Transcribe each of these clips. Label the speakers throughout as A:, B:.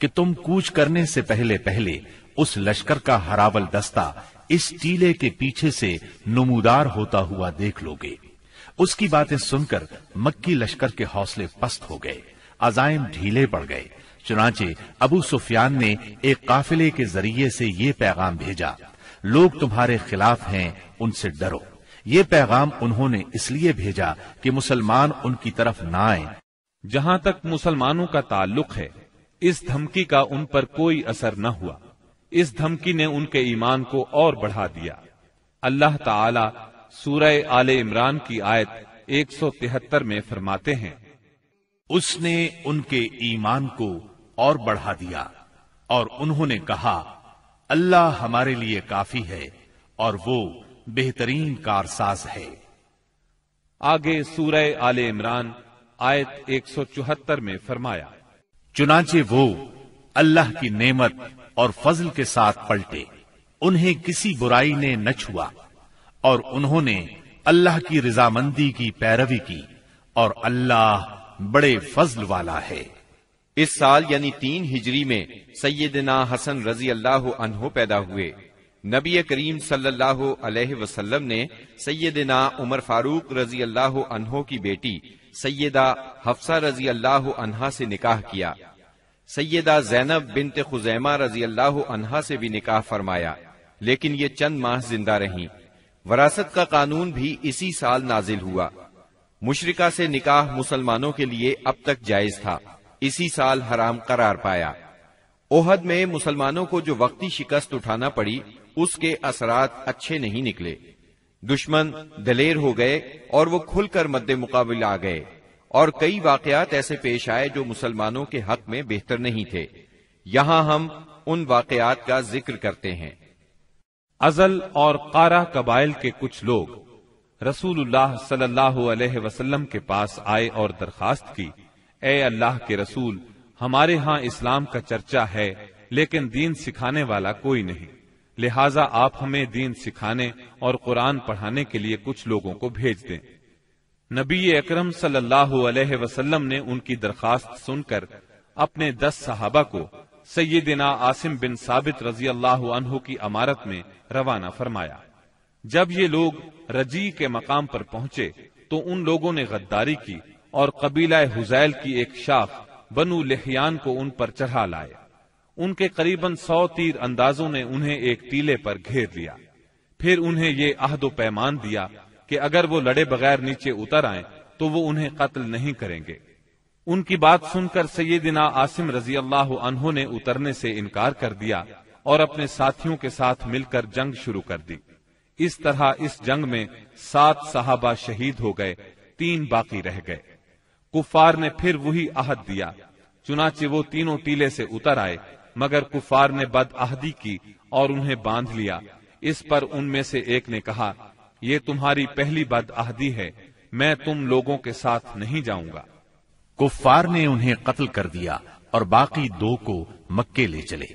A: کہ تم کوچ کرنے سے پہلے پہلے اس لشکر کا ہراول دستہ اس ٹیلے کے پیچھے سے نمودار ہوتا ہوا دیکھ لوگے۔ اس کی باتیں سن کر مکی لشکر کے حوصلے پست ہو گئے، عزائم ڈھیلے پڑ گئے۔ چنانچہ ابو سفیان نے ایک قافلے کے ذریعے سے یہ پیغام بھیجا، لوگ تمہارے خلاف ہیں، ان سے ڈرو۔ یہ پیغام انہوں نے اس لیے بھیجا کہ مسلمان ان کی طرف نہ آئیں۔
B: جہاں تک مسلمانوں کا تعلق ہے، اس دھمکی کا ان پر کوئی اثر نہ ہوا۔ اس دھمکی نے ان کے ایمان کو اور بڑھا دیا۔ اللہ تعالی سورہ آل عمران کی آیت 173 میں فرماتے ہیں،
A: اس نے ان کے ایمان کو اور بڑھا دیا اور انہوں نے کہا اللہ ہمارے لیے کافی ہے اور وہ بہترین کارساز ہے۔
B: آگے سورہ آل عمران آیت 174 میں فرمایا،
A: چنانچہ وہ اللہ کی نعمت اور فضل کے ساتھ پلٹے، انہیں کسی برائی نے نہ چھوا اور انہوں نے اللہ کی رضامندی کی پیروی کی اور اللہ بڑے فضل والا ہے۔
C: اس سال یعنی 3 ہجری میں سیدنا حسن رضی اللہ عنہ پیدا ہوئے۔ نبی کریم صلی اللہ علیہ وسلم نے سیدنا عمر فاروق رضی اللہ عنہ کی بیٹی سیدہ حفصہ رضی اللہ عنہا سے نکاح کیا۔ سیدہ زینب بنت خزیمہ رضی اللہ عنہا سے بھی نکاح فرمایا، لیکن یہ چند ماہ زندہ رہیں۔ وراثت کا قانون بھی اسی سال نازل ہوا۔ مشرکہ سے نکاح مسلمانوں کے لیے اب تک جائز تھا، اسی سال حرام قرار پایا۔ احد میں مسلمانوں کو جو وقتی شکست اٹھانا پڑی، اس کے اثرات اچھے نہیں نکلے۔ دشمن دلیر ہو گئے اور وہ کھل کر مد مقابل آ گئے، اور کئی واقعات ایسے پیش آئے جو مسلمانوں کے حق میں بہتر نہیں تھے۔ یہاں ہم ان واقعات کا ذکر کرتے ہیں۔
B: ازل اور قارہ قبائل کے کچھ لوگ رسول اللہ صلی اللہ علیہ وسلم کے پاس آئے اور درخواست کی، اے اللہ کے رسول، ہمارے ہاں اسلام کا چرچا ہے لیکن دین سکھانے والا کوئی نہیں، لہٰذا آپ ہمیں دین سکھانے اور قرآن پڑھانے کے لیے کچھ لوگوں کو بھیج دیں۔ نبی اکرم صلی اللہ علیہ وسلم نے ان کی درخواست سن کر اپنے 10 صحابہ کو سیدنا عاصم بن ثابت رضی اللہ عنہ کی امارت میں روانہ فرمایا۔ جب یہ لوگ رجی کے مقام پر پہنچے تو ان لوگوں نے غداری کی اور قبیلہ حذیل کی ایک شاخ بنو لحیان کو ان پر چڑھا لائے۔ ان کے قریباً 100 تیر اندازوں نے انہیں ایک ٹیلے پر گھیر لیا۔ پھر انہیں یہ عہد و پیمان دیا کہ اگر وہ لڑے بغیر نیچے اتر آئیں تو وہ انہیں قتل نہیں کریں گے۔ ان کی بات سن کر سیدنا عاصم رضی اللہ عنہ نے اترنے سے انکار کر دیا اور اپنے ساتھیوں کے ساتھ مل کر جنگ شروع کر دی۔ اس طرح اس جنگ میں 7 صحابہ شہید ہو گئے، 3 باقی رہ گئے۔ کفار نے پھر وہی عہد دیا، چنانچہ وہ تینوں ٹیلے سے اتر آئے، مگر کفار نے بد عہدی کی اور انہیں باندھ لیا۔ اس پر ان میں سے ایک نے کہا، یہ تمہاری پہلی بد عہدی ہے، میں تم لوگوں کے ساتھ نہیں جاؤں گا۔
A: کفار نے انہیں قتل کر دیا اور باقی 2 کو مکے لے چلے۔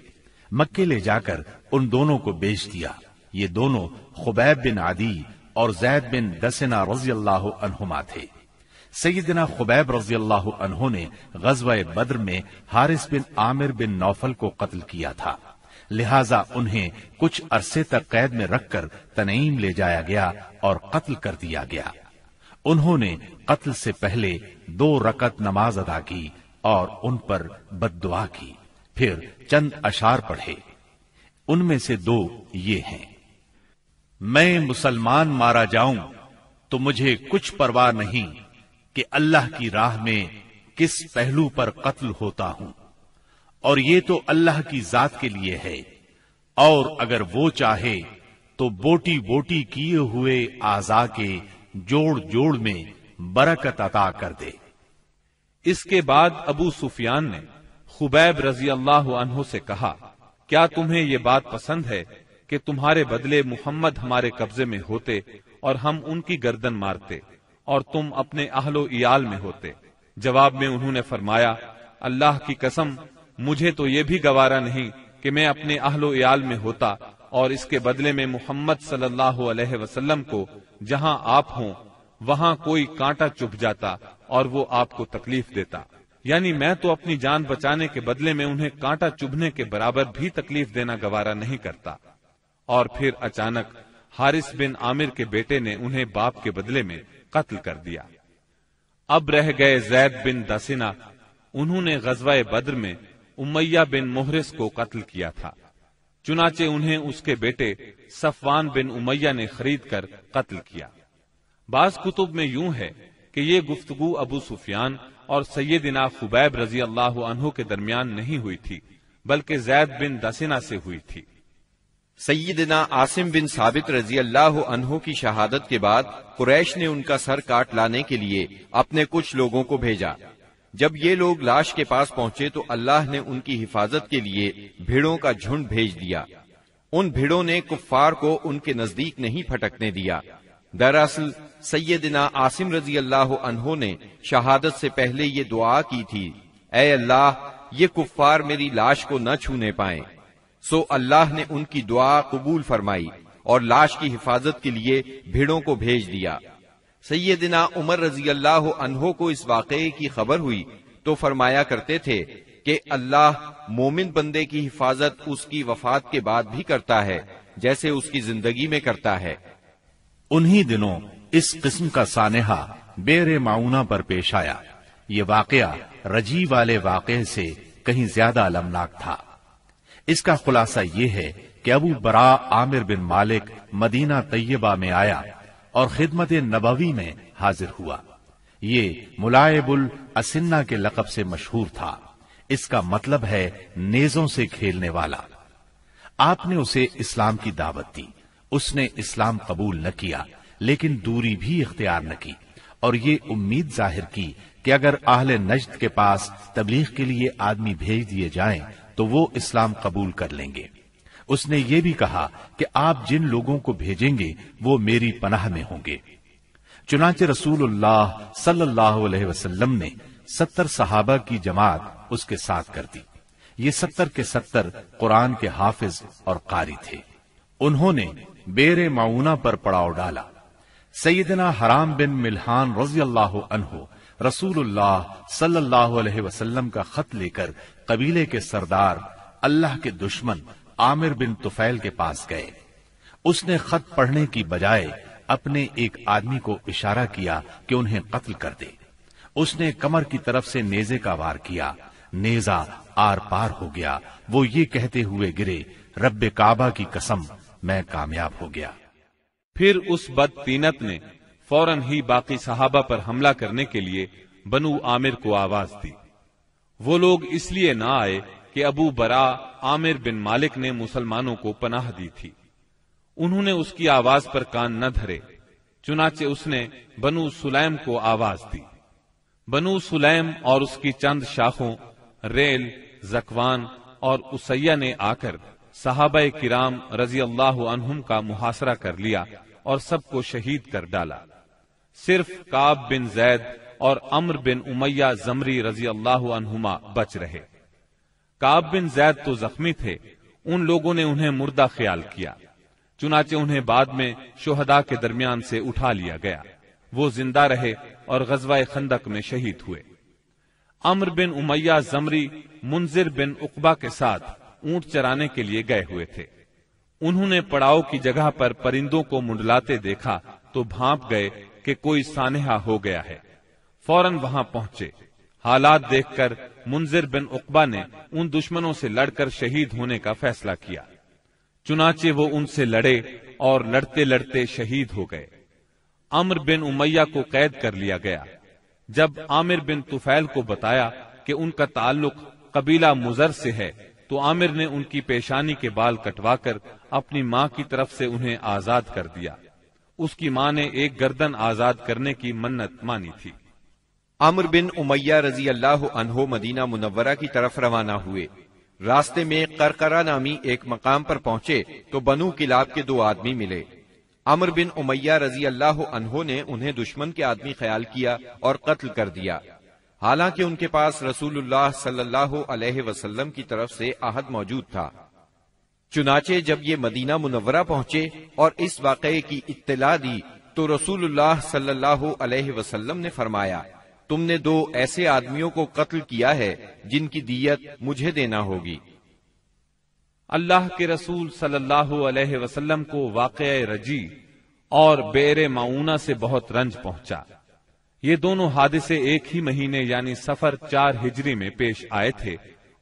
A: مکے لے جا کر ان دونوں کو بیچ دیا۔ یہ دونوں خبیب بن عدی اور زید بن دسنہ رضی اللہ عنہما تھے۔ سیدنا خبیب رضی اللہ عنہ نے غزوہ بدر میں حارث بن عامر بن نوفل کو قتل کیا تھا، لہذا انہیں کچھ عرصے تک قید میں رکھ کر تنعیم لے جایا گیا اور قتل کر دیا گیا۔ انہوں نے قتل سے پہلے 2 رکعت نماز ادا کی اور ان پر بد دعا کی، پھر چند اشعار پڑھے۔ ان میں سے 2 یہ ہیں، میں مسلمان مارا جاؤں تو مجھے کچھ پرواہ نہیں کہ اللہ کی راہ میں کس پہلو پر قتل ہوتا ہوں، اور یہ تو اللہ کی ذات کے لیے ہے، اور اگر وہ چاہے تو بوٹی بوٹی کیے ہوئے اعضاء کے جوڑ جوڑ میں برکت عطا کر دے۔
B: اس کے بعد ابو سفیان نے خبیب رضی اللہ عنہ سے کہا، کیا تمہیں یہ بات پسند ہے کہ تمہارے بدلے محمد ہمارے قبضے میں ہوتے اور ہم ان کی گردن مارتے اور تم اپنے اہل و عیال میں ہوتے؟ جواب میں انہوں نے فرمایا، اللہ کی قسم مجھے تو یہ بھی گوارا نہیں کہ میں اپنے اہل و عیال میں ہوتا اور اس کے بدلے میں محمد صلی اللہ علیہ وسلم کو جہاں آپ ہوں وہاں کوئی کانٹا چبھ جاتا اور وہ آپ کو تکلیف دیتا۔ یعنی میں تو اپنی جان بچانے کے بدلے میں انہیں کانٹا چبھنے کے برابر بھی تکلیف دینا گوارا نہیں کرتا۔ اور پھر اچانک حارث بن عامر کے بیٹے نے انہیں باپ کے بدلے میں قتل کر دیا۔ اب رہ گئے زید بن دسنہ، انہوں نے غزوہ بدر میں امیہ بن محرز کو قتل کیا تھا، چنانچہ انہیں اس کے بیٹے صفوان بن امیہ نے خرید کر قتل کیا۔ بعض کتب میں یوں ہے کہ یہ گفتگو ابو سفیان اور سیدنا خبیب رضی اللہ عنہ کے درمیان نہیں ہوئی تھی، بلکہ زید بن دسنہ سے ہوئی تھی۔
C: سیدنا عاصم بن ثابت رضی اللہ عنہ کی شہادت کے بعد قریش نے ان کا سر کاٹ لانے کے لیے اپنے کچھ لوگوں کو بھیجا۔ جب یہ لوگ لاش کے پاس پہنچے تو اللہ نے ان کی حفاظت کے لیے بھیڑوں کا جھنڈ بھیج دیا۔ ان بھیڑوں نے کفار کو ان کے نزدیک نہیں پھٹکنے دیا۔ دراصل سیدنا عاصم رضی اللہ عنہ نے شہادت سے پہلے یہ دعا کی تھی، اے اللہ، یہ کفار میری لاش کو نہ چھونے پائیں۔ سو اللہ نے ان کی دعا قبول فرمائی اور لاش کی حفاظت کے لیے بھیڑوں کو بھیج دیا۔ سیدنا عمر رضی اللہ عنہ کو اس واقعے کی خبر ہوئی تو فرمایا کرتے تھے کہ اللہ مومن بندے کی حفاظت اس کی وفات کے بعد بھی کرتا ہے جیسے اس کی زندگی میں کرتا ہے۔
A: انہی دنوں اس قسم کا سانحہ بئر معونہ پر پیش آیا۔ یہ واقعہ رجی والے واقعے سے کہیں زیادہ المناک تھا۔ اس کا خلاصہ یہ ہے کہ ابو برا عامر بن مالک مدینہ طیبہ میں آیا اور خدمت نبوی میں حاضر ہوا۔ یہ ملائب الاسنہ کے لقب سے مشہور تھا۔ اس کا مطلب ہے نیزوں سے کھیلنے والا۔ آپ نے اسے اسلام کی دعوت دی۔ اس نے اسلام قبول نہ کیا، لیکن دوری بھی اختیار نہ کی، اور یہ امید ظاہر کی کہ اگر اہل نجد کے پاس تبلیغ کے لیے آدمی بھیج دیے جائیں تو وہ اسلام قبول کر لیں گے۔ اس نے یہ بھی کہا کہ آپ جن لوگوں کو بھیجیں گے وہ میری پناہ میں ہوں گے۔ چنانچہ رسول اللہ صلی اللہ علیہ وسلم نے 70 صحابہ کی جماعت اس کے ساتھ کر دی۔ یہ 70 کے 70 قرآن کے حافظ اور قاری تھے۔ انہوں نے بئر معونہ پر پڑاؤ ڈالا۔ سیدنا حرام بن ملحان رضی اللہ عنہ رسول اللہ صلی اللہ علیہ وسلم کا خط لے کر قبیلے کے سردار اللہ کے دشمن عامر بن طفیل کے پاس گئے۔ اس نے خط پڑھنے کی بجائے اپنے ایک آدمی کو اشارہ کیا کہ انہیں قتل کر دے۔ اس نے کمر کی طرف سے نیزے کا وار کیا، نیزہ آر پار ہو گیا۔ وہ یہ کہتے ہوئے گرے، رب کعبہ کی قسم، میں کامیاب ہو گیا۔
B: پھر اس بدطینت نے فوراً ہی باقی صحابہ پر حملہ کرنے کے لیے بنو عامر کو آواز دی۔ وہ لوگ اس لیے نہ آئے کہ ابو برا عامر بن مالک نے مسلمانوں کو پناہ دی تھی۔ انہوں نے اس کی آواز پر کان نہ دھرے، چنانچہ اس نے بنو سلیم کو آواز دی۔ بنو سلیم اور اس کی چند شاخوں ریل، زکوان اور اسیہ نے آ کر صحابہ کرام رضی اللہ عنہم کا محاصرہ کر لیا اور سب کو شہید کر ڈالا۔ صرف کعب بن زید اور عمرو بن امیہ زمری رضی اللہ عنہما بچ رہے۔ کعب بن زید تو زخمی تھے، ان لوگوں نے انہیں مردہ خیال کیا، چنانچہ انہیں بعد میں شہداء کے درمیان سے اٹھا لیا گیا۔ وہ زندہ رہے اور غزوہ خندق میں شہید ہوئے۔ عمرو بن امیہ زمری منذر بن عقبہ کے ساتھ اونٹ چرانے کے لیے گئے ہوئے تھے۔ انہوں نے پڑاؤ کی جگہ پر پرندوں کو منڈلاتے دیکھا تو بھانپ گئے کہ کوئی سانحہ ہو گیا ہے۔ فوراً وہاں پہنچے۔ حالات دیکھ کر منذر بن عقبہ نے ان دشمنوں سے لڑ کر شہید ہونے کا فیصلہ کیا۔ چنانچہ وہ ان سے لڑے اور لڑتے لڑتے شہید ہو گئے۔ عمرو بن امیہ کو قید کر لیا گیا۔ جب عامر بن طفیل کو بتایا کہ ان کا تعلق قبیلہ مزر سے ہے تو عامر نے ان کی پیشانی کے بال کٹوا کر اپنی ماں کی طرف سے انہیں آزاد کر دیا۔ اس کی ماں نے ایک گردن آزاد کرنے کی منت مانی تھی۔
C: عمرو بن امیہ رضی اللہ عنہ مدینہ منورہ کی طرف روانہ ہوئے۔ راستے میں قرقرہ نامی ایک مقام پر پہنچے تو بنو کلاب کے 2 آدمی ملے۔ عمرو بن امیہ رضی اللہ عنہ نے انہیں دشمن کے آدمی خیال کیا اور قتل کر دیا، حالانکہ ان کے پاس رسول اللہ صلی اللہ علیہ وسلم کی طرف سے عہد موجود تھا۔ چنانچہ جب یہ مدینہ منورہ پہنچے اور اس واقعے کی اطلاع دی تو رسول اللہ صلی اللہ علیہ وسلم نے فرمایا، تم نے 2 ایسے آدمیوں کو قتل کیا ہے جن کی دیت مجھے دینا ہوگی۔
B: اللہ کے رسول صلی اللہ علیہ وسلم کو واقعہ رجی اور بئر معونہ سے بہت رنج پہنچا۔ یہ دونوں حادثے ایک ہی مہینے یعنی صفر 4 ہجری میں پیش آئے تھے،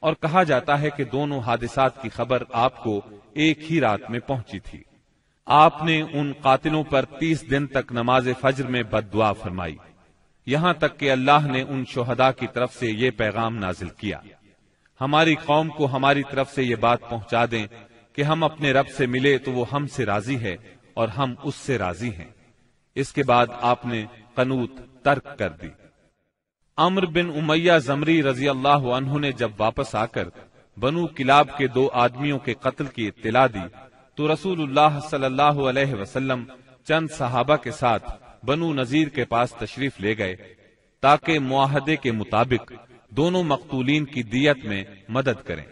B: اور کہا جاتا ہے کہ دونوں حادثات کی خبر آپ کو ایک ہی رات میں پہنچی تھی۔ آپ نے ان قاتلوں پر 30 دن تک نماز فجر میں بد دعا فرمائی، یہاں تک کہ اللہ نے ان شہداء کی طرف سے یہ پیغام نازل کیا، ہماری قوم کو ہماری طرف سے یہ بات پہنچا دیں کہ ہم اپنے رب سے ملے تو وہ ہم سے راضی ہے اور ہم اس سے راضی ہیں۔ اس کے بعد آپ نے قنوت ترک کر دی۔ عمرو بن امیہ زمری رضی اللہ عنہ نے جب واپس آ کر بنو کلاب کے 2 آدمیوں کے قتل کی اطلاع دی تو رسول اللہ صلی اللہ علیہ وسلم چند صحابہ کے ساتھ بنو نذیر کے پاس تشریف لے گئے تاکہ معاہدے کے مطابق دونوں مقتولین کی دیت میں مدد کریں۔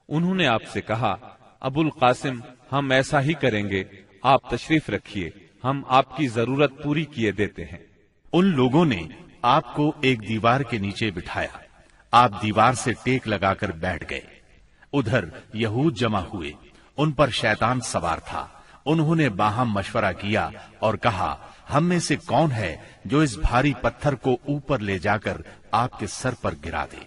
B: انہوں نے آپ سے کہا، ابو القاسم، ہم ایسا ہی کریں گے، آپ تشریف رکھیے، ہم آپ کی ضرورت پوری کیے دیتے ہیں۔
A: ان لوگوں نے آپ کو ایک دیوار کے نیچے بٹھایا، آپ دیوار سے ٹیک لگا کر بیٹھ گئے۔ ادھر یہود جمع ہوئے، ان پر شیطان سوار تھا۔ انہوں نے باہم مشورہ کیا اور کہا، ہم میں سے کون ہے جو اس بھاری پتھر کو اوپر لے جا کر آپ کے سر پر گرا دے؟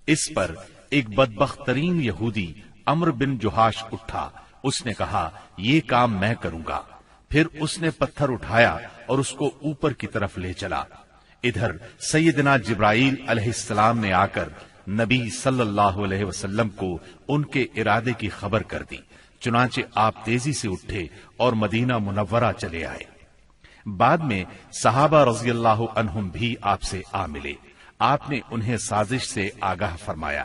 A: اس پر ایک بدبخت ترین یہودی عمرو بن جہاش اٹھا، اس نے کہا، یہ کام میں کروں گا۔ پھر اس نے پتھر اٹھایا اور اس کو اوپر کی طرف لے چلا۔ ادھر سیدنا جبرائیل علیہ السلام نے آ کر نبی صلی اللہ علیہ وسلم کو ان کے ارادے کی خبر کر دی، چنانچہ آپ تیزی سے اٹھے اور مدینہ منورہ چلے آئے۔ بعد میں صحابہ رضی اللہ عنہم بھی آپ سے آ ملے، آپ نے انہیں سازش سے آگاہ فرمایا۔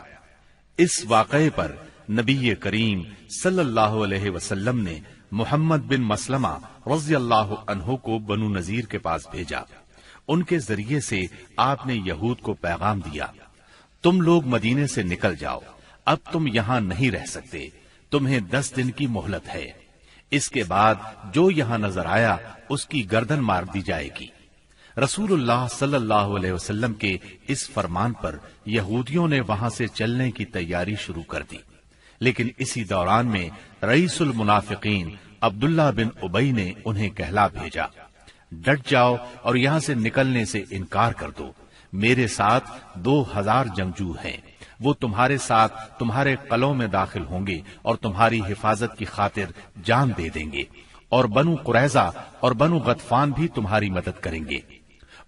A: اس واقعے پر نبی کریم صلی اللہ علیہ وسلم نے محمد بن مسلمہ رضی اللہ عنہ کو بنو نذیر کے پاس بھیجا۔ ان کے ذریعے سے آپ نے یہود کو پیغام دیا، تم لوگ مدینے سے نکل جاؤ، اب تم یہاں نہیں رہ سکتے، تمہیں 10 دن کی مہلت ہے، اس کے بعد جو یہاں نظر آیا اس کی گردن مار دی جائے گی۔ رسول اللہ صلی اللہ علیہ وسلم کے اس فرمان پر یہودیوں نے وہاں سے چلنے کی تیاری شروع کر دی، لیکن اسی دوران میں رئیس المنافقین عبداللہ بن ابی نے انہیں کہلا بھیجا، ڈٹ جاؤ اور یہاں سے نکلنے سے انکار کر دو، میرے ساتھ 2000 جنگجو ہیں، وہ تمہارے ساتھ تمہارے قلعوں میں داخل ہوں گے اور تمہاری حفاظت کی خاطر جان دے دیں گے، اور بنو قریظہ اور بنو غطفان بھی تمہاری مدد کریں گے۔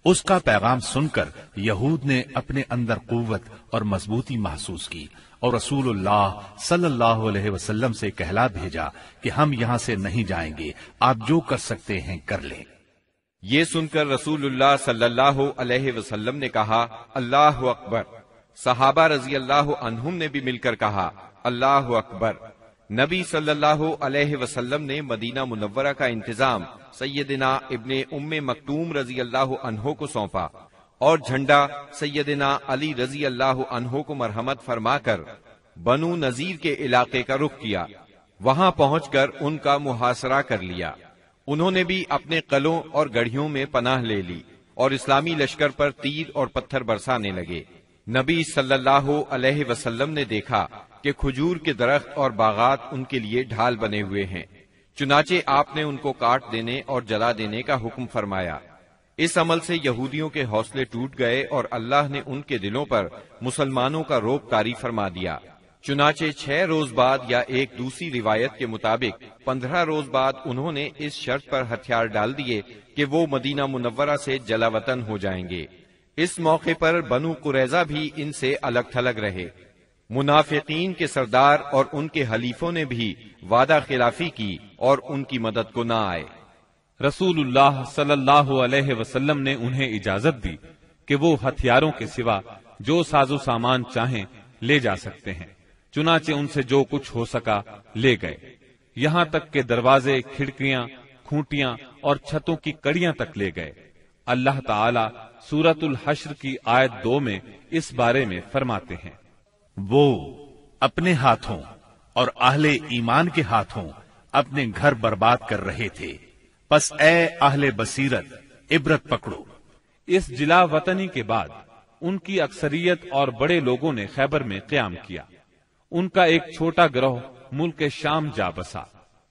A: اس کا پیغام سن کر یہود نے اپنے اندر قوت اور مضبوطی محسوس کی اور رسول اللہ صلی اللہ علیہ وسلم سے کہلا بھیجا کہ ہم یہاں سے نہیں جائیں گے، آپ جو کر سکتے ہیں کر لیں۔
C: یہ سن کر رسول اللہ صلی اللہ علیہ وسلم نے کہا، اللہ اکبر۔ صحابہ رضی اللہ عنہم نے بھی مل کر کہا، اللہ اکبر۔ نبی صلی اللہ علیہ وسلم نے مدینہ منورہ کا انتظام سیدنا ابن ام مکتوم رضی اللہ عنہ کو سونپا اور جھنڈا سیدنا علی رضی اللہ عنہ کو مرحمت فرما کر بنو نذیر کے علاقے کا رخ کیا۔ وہاں پہنچ کر ان کا محاصرہ کر لیا۔ انہوں نے بھی اپنے قلعوں اور گڑھیوں میں پناہ لے لی اور اسلامی لشکر پر تیر اور پتھر برسانے لگے۔ نبی صلی اللہ علیہ وسلم نے دیکھا کہ کھجور کے درخت اور باغات ان کے لیے ڈھال بنے ہوئے ہیں، چنانچہ آپ نے ان کو کاٹ دینے اور جلا دینے کا حکم فرمایا۔ اس عمل سے یہودیوں کے حوصلے ٹوٹ گئے اور اللہ نے ان کے دلوں پر مسلمانوں کا رعب طاری فرما دیا۔ چنانچہ 6 روز بعد یا ایک دوسری روایت کے مطابق 15 روز بعد انہوں نے اس شرط پر ہتھیار ڈال دیے کہ وہ مدینہ منورہ سے جلا وطن ہو جائیں گے۔ اس موقع پر بنو قریظہ بھی ان سے الگ تھلگ رہے۔ منافقین کے سردار اور ان کے حلیفوں نے بھی وعدہ خلافی کی اور ان کی مدد کو نہ آئے۔
B: رسول اللہ صلی اللہ علیہ وسلم نے انہیں اجازت دی کہ وہ ہتھیاروں کے سوا جو ساز و سامان چاہیں لے جا سکتے ہیں، چنانچہ ان سے جو کچھ ہو سکا لے گئے، یہاں تک کہ دروازے، کھڑکیاں، کھوٹیاں اور چھتوں کی کڑیاں تک لے گئے۔ اللہ تعالی سورۃ الحشر کی آیت 2 میں اس بارے میں فرماتے ہیں،
A: وہ اپنے ہاتھوں اور اہل ایمان کے ہاتھوں اپنے گھر برباد کر رہے تھے، پس اے اہل بصیرت عبرت پکڑو۔
B: اس جلا وطنی کے بعد ان کی اکثریت اور بڑے لوگوں نے خیبر میں قیام کیا۔ ان کا ایک چھوٹا گروہ ملک شام جا بسا۔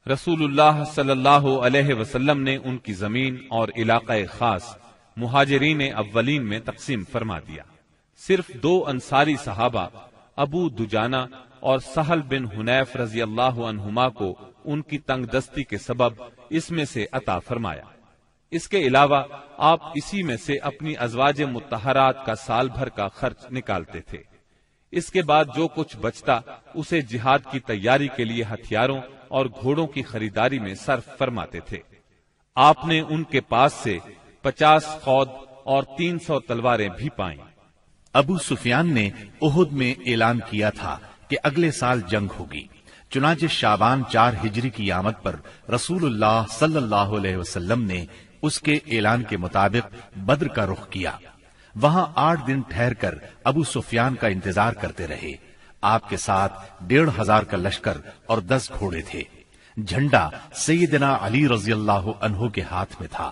B: رسول اللہ صلی اللہ علیہ وسلم نے ان کی زمین اور علاقہ خاص مہاجرین اولین میں تقسیم فرما دیا۔ صرف 2 انصاری صحابہ ابو دجانہ اور سہل بن حنیف رضی اللہ عنہما کو ان کی تنگ دستی کے سبب اس میں سے عطا فرمایا۔ اس کے علاوہ آپ اسی میں سے اپنی ازواج مطہرات کا سال بھر کا خرچ نکالتے تھے۔ اس کے بعد جو کچھ بچتا اسے جہاد کی تیاری کے لیے ہتھیاروں اور گھوڑوں کی خریداری میں صرف فرماتے تھے۔ آپ نے ان کے پاس سے 50 خود اور 300 تلواریں بھی پائیں۔
A: ابو سفیان نے احد میں اعلان کیا تھا کہ اگلے سال جنگ ہوگی، چنانچہ شعبان 4 ہجری کی آمد پر رسول اللہ صلی اللہ علیہ وسلم نے اس کے اعلان کے مطابق بدر کا رخ کیا۔ وہاں 8 دن ٹھہر کر ابو سفیان کا انتظار کرتے رہے۔ آپ کے ساتھ 1500 کا لشکر اور 10 گھوڑے تھے۔ جھنڈا سیدنا علی رضی اللہ عنہ کے ہاتھ میں تھا۔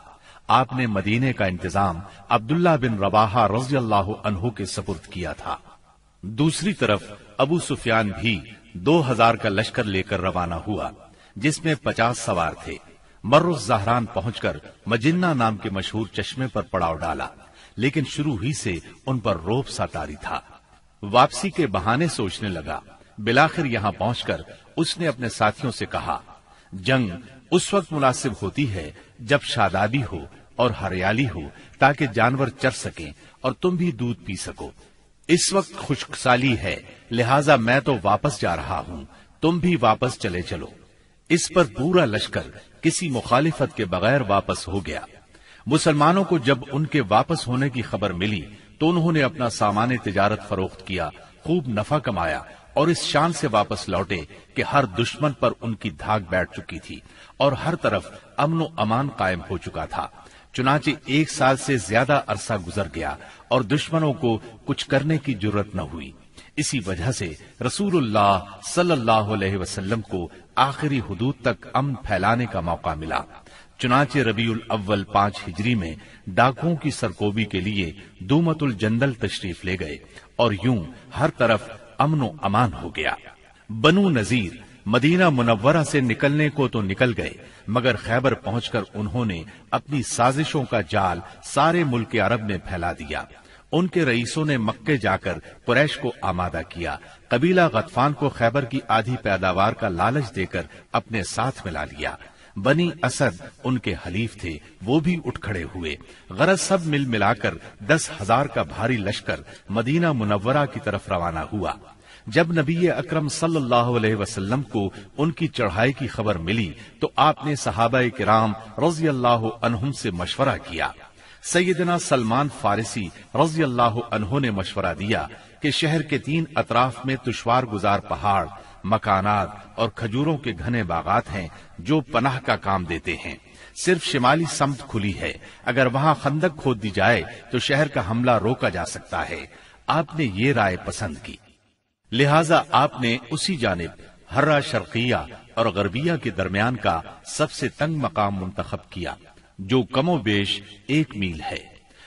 A: آپ نے مدینے کا انتظام عبداللہ بن رواحہ رضی اللہ عنہ کے سپرد کیا تھا۔ دوسری طرف ابو سفیان بھی 2000 کا لشکر لے کر روانہ ہوا، جس میں 50 سوار تھے۔ مر الزہران پہنچ کر مجنہ نام کے مشہور چشمے پر پڑاؤ ڈالا، لیکن شروع ہی سے ان پر روب سا طاری تھا۔ واپسی کے بہانے سوچنے لگا۔ بالآخر یہاں پہنچ کر اس نے اپنے ساتھیوں سے کہا، جنگ اس وقت مناسب ہوتی ہے جب شادابی ہو اور ہریالی ہو، تاکہ جانور چر سکیں اور تم بھی دودھ پی سکو۔ اس وقت خشک سالی ہے، لہذا میں تو واپس جا رہا ہوں، تم بھی واپس چلے چلو۔ اس پر پورا لشکر کسی مخالفت کے بغیر واپس ہو گیا۔ مسلمانوں کو جب ان کے واپس ہونے کی خبر ملی تو انہوں نے اپنا سامان تجارت فروخت کیا، خوب نفع کمایا اور اس شان سے واپس لوٹے کہ ہر دشمن پر ان کی دھاک بیٹھ چکی تھی اور ہر طرف امن و امان قائم ہو چکا تھا۔ چنانچہ 1 سال سے زیادہ عرصہ گزر گیا اور دشمنوں کو کچھ کرنے کی جرت نہ ہوئی۔ اسی وجہ سے رسول اللہ صلی اللہ علیہ وسلم کو آخری حدود تک امن پھیلانے کا موقع ملا۔ چنانچہ ربیع الاول 5 ہجری میں ڈاکوؤں کی سرکوبی کے لیے دومت الجندل تشریف لے گئے اور یوں ہر طرف امن و امان ہو گیا۔ بنو نذیر مدینہ منورہ سے نکلنے کو تو نکل گئے، مگر خیبر پہنچ کر انہوں نے اپنی سازشوں کا جال سارے ملک عرب میں پھیلا دیا۔ ان کے رئیسوں نے مکے جا کر قریش کو آمادہ کیا۔ قبیلہ غطفان کو خیبر کی آدھی پیداوار کا لالچ دے کر اپنے ساتھ ملا لیا۔ بنی اسد ان کے حلیف تھے، وہ بھی اٹھ کھڑے ہوئے۔ غرض سب مل ملا کر 10,000 کا بھاری لشکر مدینہ منورہ کی طرف روانہ ہوا۔ جب نبی اکرم صلی اللہ علیہ وسلم کو ان کی چڑھائی کی خبر ملی تو آپ نے صحابہ کرام رضی اللہ عنہم سے مشورہ کیا۔ سیدنا سلمان فارسی رضی اللہ عنہ نے مشورہ دیا کہ شہر کے 3 اطراف میں دشوار گزار پہاڑ، مکانات اور کھجوروں کے گھنے باغات ہیں جو پناہ کا کام دیتے ہیں۔ صرف شمالی سمت کھلی ہے، اگر وہاں خندق کھود دی جائے تو شہر کا حملہ روکا جا سکتا ہے۔ آپ نے یہ رائے پسند کی، لہذا آپ نے اسی جانب ہرہ شرقیہ اور غربیہ کے درمیان کا سب سے تنگ مقام منتخب کیا، جو کم و بیش 1 میل ہے۔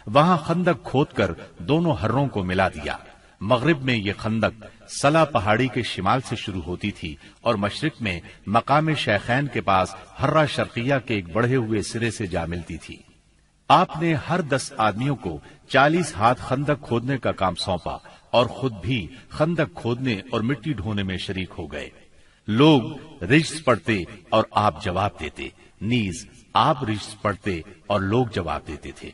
A: وہاں خندق کھود کر دونوں ہروں کو ملا دیا۔ مغرب میں یہ خندق سلا پہاڑی کے شمال سے شروع ہوتی تھی اور مشرق میں مقام شیخین کے پاس ہرہ شرقیہ کے ایک بڑھے ہوئے سرے سے جا ملتی تھی۔ آپ نے ہر 10 آدمیوں کو 40 ہاتھ خندق کھودنے کا کام سونپا اور خود بھی خندق کھودنے اور مٹی ڈھونے میں شریک ہو گئے۔ لوگ رجز پڑھتے اور آپ جواب دیتے، نیز آپ رجز پڑھتے اور لوگ جواب دیتے تھے۔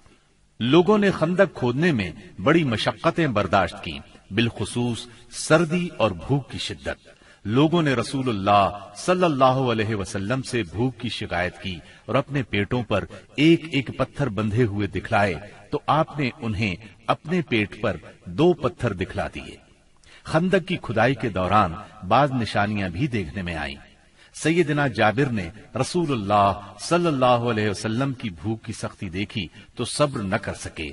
A: لوگوں نے خندق کھودنے میں بڑی مشقتیں برداشت کی، بالخصوص سردی اور بھوک کی شدت۔ لوگوں نے رسول اللہ صلی اللہ علیہ وسلم سے بھوک کی شکایت کی اور اپنے پیٹوں پر 1 پتھر بندھے ہوئے دکھلائے تو آپ نے انہیں اپنے پیٹ پر 2 پتھر دکھلا دیے۔ خندق کی کھدائی کے دوران بعض نشانیاں بھی دیکھنے میں آئیں۔ سیدنا جابر نے رسول اللہ صلی اللہ علیہ وسلم کی بھوک کی سختی دیکھی تو صبر نہ کر سکے،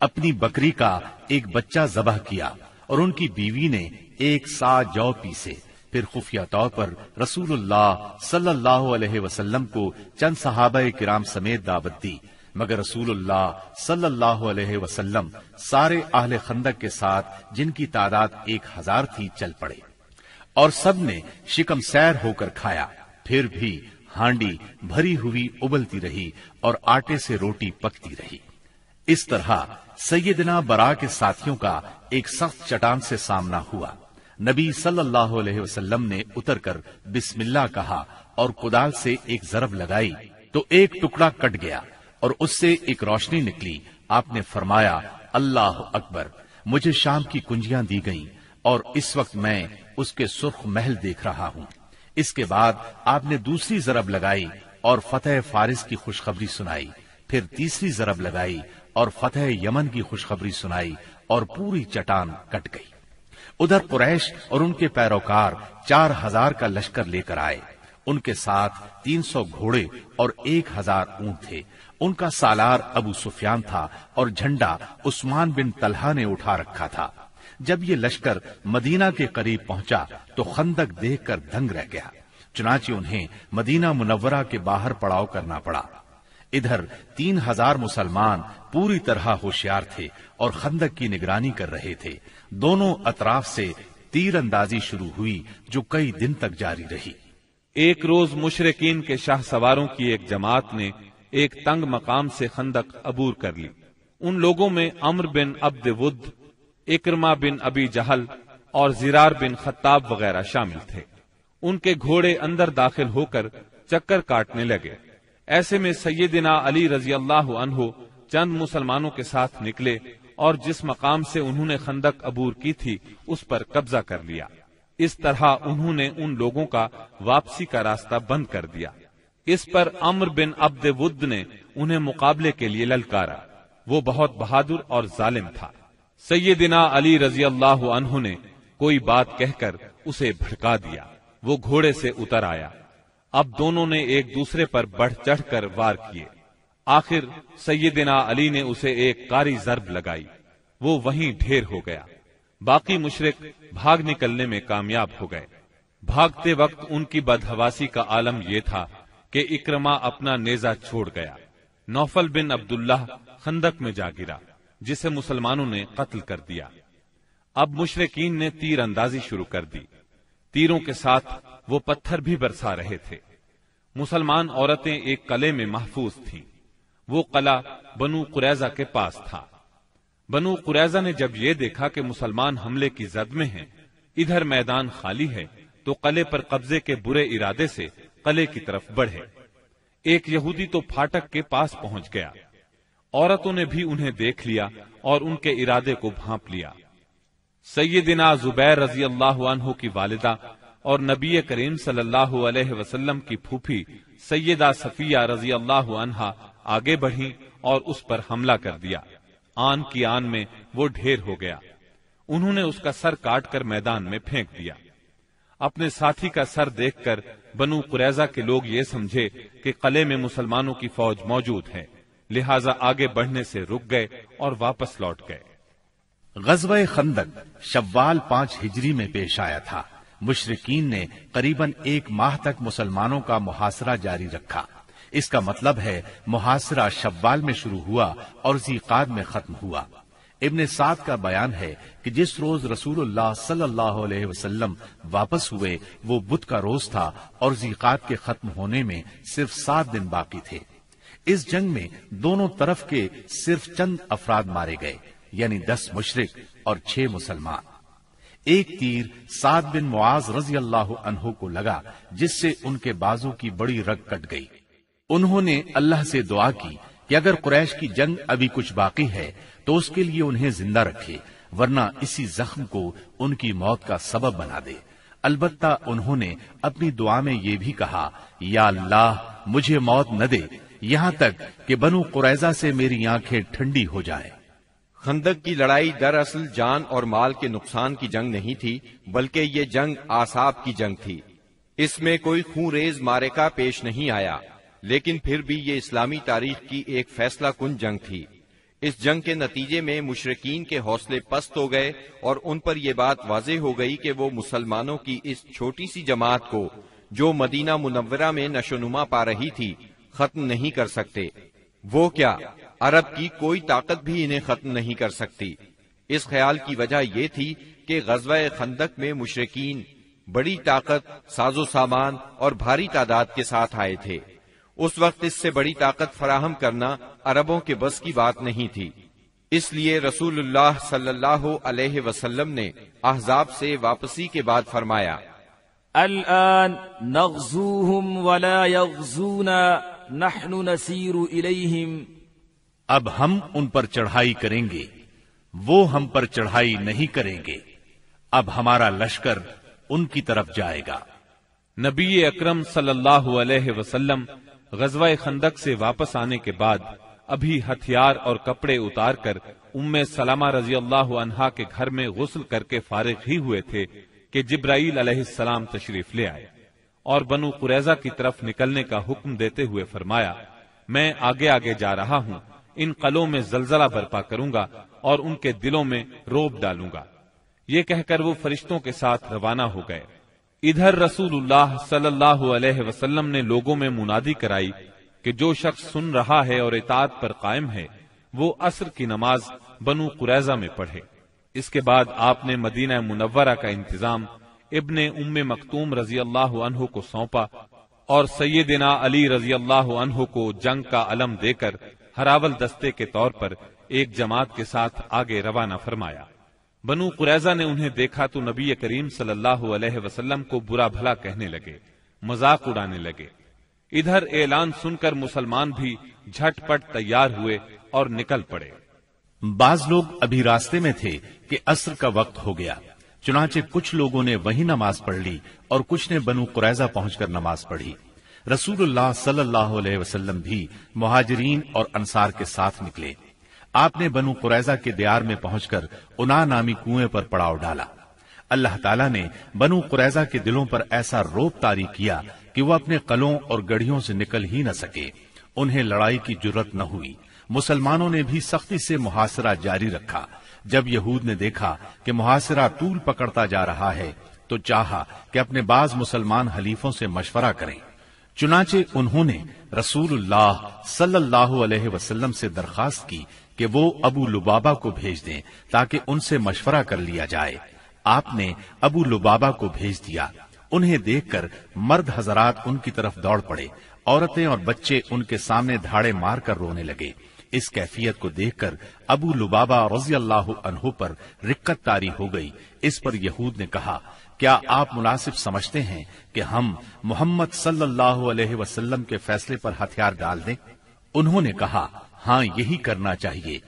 A: اپنی بکری کا ایک بچہ ذبح کیا اور ان کی بیوی نے 1 سا جو پیسے۔ پھر خفیہ طور پر رسول اللہ صلی اللہ علیہ وسلم کو چند صحابہ کرام سمیت دعوت دی۔ مگر رسول اللہ صلی اللہ علیہ وسلم سارے اہل خندق کے ساتھ، جن کی تعداد 1000 تھی، چل پڑے اور سب نے شکم سیر ہو کر کھایا۔ پھر بھی ہانڈی بھری ہوئی ابلتی رہی اور آٹے سے روٹی پکتی رہی۔ اس طرح سیدنا برا کے ساتھیوں کا ایک سخت چٹان سے سامنا ہوا۔ نبی صلی اللہ علیہ وسلم نے اتر کر بسم اللہ کہا اور کدال سے ایک ضرب لگائی تو ایک ٹکڑا کٹ گیا اور اس سے ایک روشنی نکلی۔ آپ نے فرمایا اللہ اکبر، مجھے شام کی کنجیاں دی گئیں اور اس وقت میں اس کے سرخ محل دیکھ رہا ہوں۔ اس کے بعد آپ نے دوسری ضرب لگائی اور فتح فارس کی خوشخبری سنائی، پھر تیسری ضرب لگائی اور فتح یمن کی خوشخبری سنائی اور پوری چٹان کٹ گئی۔ ادھر قریش اور ان کے پیروکار 4000 کا لشکر لے کر آئے۔ ان کے ساتھ 300 گھوڑے اور 1000 اونٹ تھے۔ ان کا سالار ابو سفیان تھا اور جھنڈا عثمان بن طلحہ نے اٹھا رکھا تھا۔ جب یہ لشکر مدینہ کے قریب پہنچا تو خندق دیکھ کر دنگ رہ گیا، چنانچہ انہیں مدینہ منورہ کے باہر پڑاؤ کرنا پڑا۔ ادھر 3000 مسلمان پوری طرح ہوشیار تھے اور خندق کی نگرانی کر رہے تھے۔ دونوں اطراف سے تیر اندازی شروع ہوئی جو کئی دن تک جاری رہی۔
B: ایک روز مشرکین کے شاہ سواروں کی ایک جماعت نے ایک تنگ مقام سے خندق عبور کر لی۔ ان لوگوں میں عمرو بن عبد ود، اکرمہ بن ابی جہل اور زرار بن خطاب وغیرہ شامل تھے۔ ان کے گھوڑے اندر داخل ہو کر چکر کاٹنے لگے۔ ایسے میں سیدنا علی رضی اللہ عنہ چند مسلمانوں کے ساتھ نکلے اور جس مقام سے انہوں نے خندق عبور کی تھی اس پر قبضہ کر لیا۔ اس طرح انہوں نے ان لوگوں کا واپسی کا راستہ بند کر دیا۔ اس پر عمرو بن عبد ود نے انہیں مقابلے کے لیے للکارا۔ وہ بہت بہادر اور ظالم تھا۔ سیدنا علی رضی اللہ عنہ نے کوئی بات کہہ کر اسے بھڑکا دیا۔ وہ گھوڑے سے اتر آیا۔ اب دونوں نے ایک دوسرے پر بڑھ چڑھ کر وار کیے۔ آخر سیدنا علی نے اسے ایک قاری ضرب لگائی، وہ وہیں ڈھیر ہو گیا۔ باقی مشرک بھاگ نکلنے میں کامیاب ہو گئے۔ بھاگتے وقت ان کی بدحواسی کا عالم یہ تھا کہ اکرمہ اپنا نیزہ چھوڑ گیا۔ نوفل بن عبداللہ خندق میں جا گرا، جسے مسلمانوں نے قتل کر دیا۔ اب مشرکین نے تیر اندازی شروع کر دی۔ تیروں کے ساتھ وہ پتھر بھی برسا رہے تھے۔ مسلمان عورتیں ایک قلعے میں محفوظ تھیں۔ وہ قلعہ بنو قریظہ کے پاس تھا۔ بنو قریظہ نے جب یہ دیکھا کہ مسلمان حملے کی زد میں ہیں، ادھر میدان خالی ہے، تو قلعے پر قبضے کے برے ارادے سے قلعے کی طرف بڑھے۔ ایک یہودی تو پھاٹک کے پاس پہنچ گیا۔ عورتوں نے بھی انہیں دیکھ لیا اور ان کے ارادے کو بھانپ لیا۔ سیدنا زبیر رضی اللہ عنہ کی والدہ اور نبی کریم صلی اللہ علیہ وسلم کی پھوپھی سیدہ صفیہ رضی اللہ عنہا آگے بڑھیں اور اس پر حملہ کر دیا۔ آن کی آن میں وہ ڈھیر ہو گیا۔ انہوں نے اس کا سر کاٹ کر میدان میں پھینک دیا۔ اپنے ساتھی کا سر دیکھ کر بنو قریظہ کے لوگ یہ سمجھے کہ قلعے میں مسلمانوں کی فوج موجود ہے، لہذا آگے بڑھنے سے رک گئے اور واپس لوٹ گئے۔
A: غزوہ خندق شوال 5 ہجری میں پیش آیا تھا۔ مشرکین نے قریباً 1 ماہ تک مسلمانوں کا محاصرہ جاری رکھا۔ اس کا مطلب ہے محاصرہ شوال میں شروع ہوا اور ذیقعد میں ختم ہوا۔ ابن سعد کا بیان ہے کہ جس روز رسول اللہ صلی اللہ علیہ وسلم واپس ہوئے وہ بدھ کا روز تھا اور ذیقعد کے ختم ہونے میں صرف 7 دن باقی تھے۔ اس جنگ میں دونوں طرف کے صرف چند افراد مارے گئے، یعنی 10 مشرک اور 6 مسلمان۔ ایک تیر سعد بن معاذ رضی اللہ عنہ کو لگا، جس سے ان کے بازو کی بڑی رگ کٹ گئی۔ انہوں نے اللہ سے دعا کی کہ اگر قریش کی جنگ ابھی کچھ باقی ہے تو اس کے لیے انہیں زندہ رکھے، ورنہ اسی زخم کو ان کی موت کا سبب بنا دے۔ البتہ انہوں نے اپنی دعا میں یہ بھی کہا، یا اللہ مجھے موت نہ دے یہاں تک کہ بنو قریظہ سے میری آنکھیں ٹھنڈی ہو جائیں۔
C: خندق کی لڑائی دراصل جان اور مال کے نقصان کی جنگ نہیں تھی، بلکہ یہ جنگ اعصاب کی جنگ تھی۔ اس میں کوئی خون ریز معرکہ پیش نہیں آیا، لیکن پھر بھی یہ اسلامی تاریخ کی ایک فیصلہ کن جنگ تھی۔ اس جنگ کے نتیجے میں مشرکین کے حوصلے پست ہو گئے اور ان پر یہ بات واضح ہو گئی کہ وہ مسلمانوں کی اس چھوٹی سی جماعت کو جو مدینہ منورہ میں نشو نما پا رہی تھی ختم نہیں کر سکتے۔ وہ کیا عرب کی کوئی طاقت بھی انہیں ختم نہیں کر سکتی۔ اس خیال کی وجہ یہ تھی کہ غزوہ خندق میں مشرکین بڑی طاقت، ساز و سامان اور بھاری تعداد کے ساتھ آئے تھے۔ اس وقت اس سے بڑی طاقت فراہم کرنا عربوں کے بس کی بات نہیں تھی۔ اس لیے رسول اللہ صلی اللہ علیہ وسلم نے احزاب سے واپسی کے بعد فرمایا،
D: الآن نغزوهم ولا يغزونا نحن نسير إليهم۔
A: اب ہم ان پر چڑھائی کریں گے، وہ ہم پر چڑھائی نہیں کریں گے۔ اب ہمارا لشکر ان کی طرف جائے گا۔
B: نبی اکرم صلی اللہ علیہ وسلم غزوہ خندق سے واپس آنے کے بعد ابھی ہتھیار اور کپڑے اتار کر ام سلمہ رضی اللہ عنہا کے گھر میں غسل کر کے فارغ ہی ہوئے تھے کہ جبرائیل علیہ السلام تشریف لے آئے اور بنو قریظہ کی طرف نکلنے کا حکم دیتے ہوئے فرمایا، میں آگے آگے جا رہا ہوں، ان قلعوں میں زلزلہ برپا کروں گا اور ان کے دلوں میں روب ڈالوں گا۔ یہ کہہ کر وہ فرشتوں کے ساتھ روانہ ہو گئے۔ ادھر رسول اللہ صلی اللہ علیہ وسلم نے لوگوں میں منادی کرائی کہ جو شخص سن رہا ہے اور اطاعت پر قائم ہے وہ عصر کی نماز بنو قریظہ میں پڑھے۔ اس کے بعد آپ نے مدینہ منورہ کا انتظام ابن ام مکتوم رضی اللہ عنہ کو سونپا اور سیدنا علی رضی اللہ عنہ کو جنگ کا علم دے کر ہراول دستے کے طور پر ایک جماعت کے ساتھ آگے روانہ فرمایا۔ بنو قریظہ نے انہیں دیکھا تو نبی کریم صلی اللہ علیہ وسلم کو برا بھلا کہنے لگے، مذاق اڑانے لگے۔ ادھر اعلان سن کر مسلمان بھی جھٹ پٹ تیار ہوئے اور نکل پڑے۔
A: بعض لوگ ابھی راستے میں تھے کہ عصر کا وقت ہو گیا، چنانچہ کچھ لوگوں نے وہیں نماز پڑھ لی اور کچھ نے بنو قریظہ پہنچ کر نماز پڑھی۔ رسول اللہ صلی اللہ علیہ وسلم بھی مہاجرین اور انصار کے ساتھ نکلے۔ آپ نے بنو قریظہ کے دیار میں پہنچ کر انا نامی کنویں پر پڑاؤ ڈالا۔ اللہ تعالیٰ نے بنو قریظہ کے دلوں پر ایسا روب طاری کیا کہ وہ اپنے قلعوں اور گڑھیوں سے نکل ہی نہ سکے، انہیں لڑائی کی جرت نہ ہوئی۔ مسلمانوں نے بھی سختی سے محاصرہ جاری رکھا۔ جب یہود نے دیکھا کہ محاصرہ طول پکڑتا جا رہا ہے تو چاہا کہ اپنے بعض مسلمان حلیفوں سے مشورہ کریں، چنانچہ انہوں نے رسول اللہ صلی اللہ علیہ وسلم سے درخواست کی کہ وہ ابو لبابہ کو بھیج دیں تاکہ ان سے مشورہ کر لیا جائے۔ آپ نے ابو لبابہ کو بھیج دیا۔ انہیں دیکھ کر مرد حضرات ان کی طرف دوڑ پڑے، عورتیں اور بچے ان کے سامنے دھاڑے مار کر رونے لگے۔ اس کیفیت کو دیکھ کر ابو لبابہ رضی اللہ عنہ پر رقت طاری ہو گئی۔ اس پر یہود نے کہا، کیا آپ مناسب سمجھتے ہیں کہ ہم محمد صلی اللہ علیہ وسلم کے فیصلے پر ہتھیار ڈال دیں؟ انہوں نے کہا، ہاں یہی کرنا چاہیے۔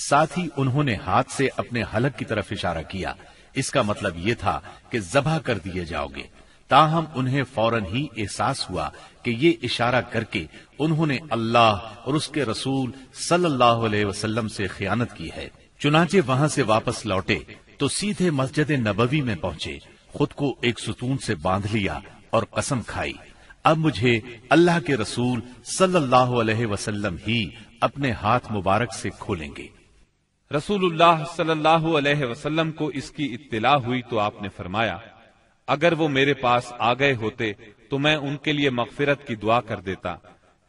A: ساتھ ہی انہوں نے ہاتھ سے اپنے حلق کی طرف اشارہ کیا۔ اس کا مطلب یہ تھا کہ ذبح کر دیے جاؤ گے۔ تاہم انہیں فوراً ہی احساس ہوا کہ یہ اشارہ کر کے انہوں نے اللہ اور اس کے رسول صلی اللہ علیہ وسلم سے خیانت کی ہے۔ چنانچہ وہاں سے واپس لوٹے تو سیدھے مسجد نبوی میں پہنچے، خود کو ایک ستون سے باندھ لیا اور قسم کھائی، اب مجھے اللہ کے رسول صلی اللہ علیہ وسلم ہی اپنے ہاتھ مبارک سے کھولیں گے۔
B: رسول اللہ صلی اللہ علیہ وسلم کو اس کی اطلاع ہوئی تو آپ نے فرمایا، اگر وہ میرے پاس آ گئے ہوتے تو میں ان کے لیے مغفرت کی دعا کر دیتا،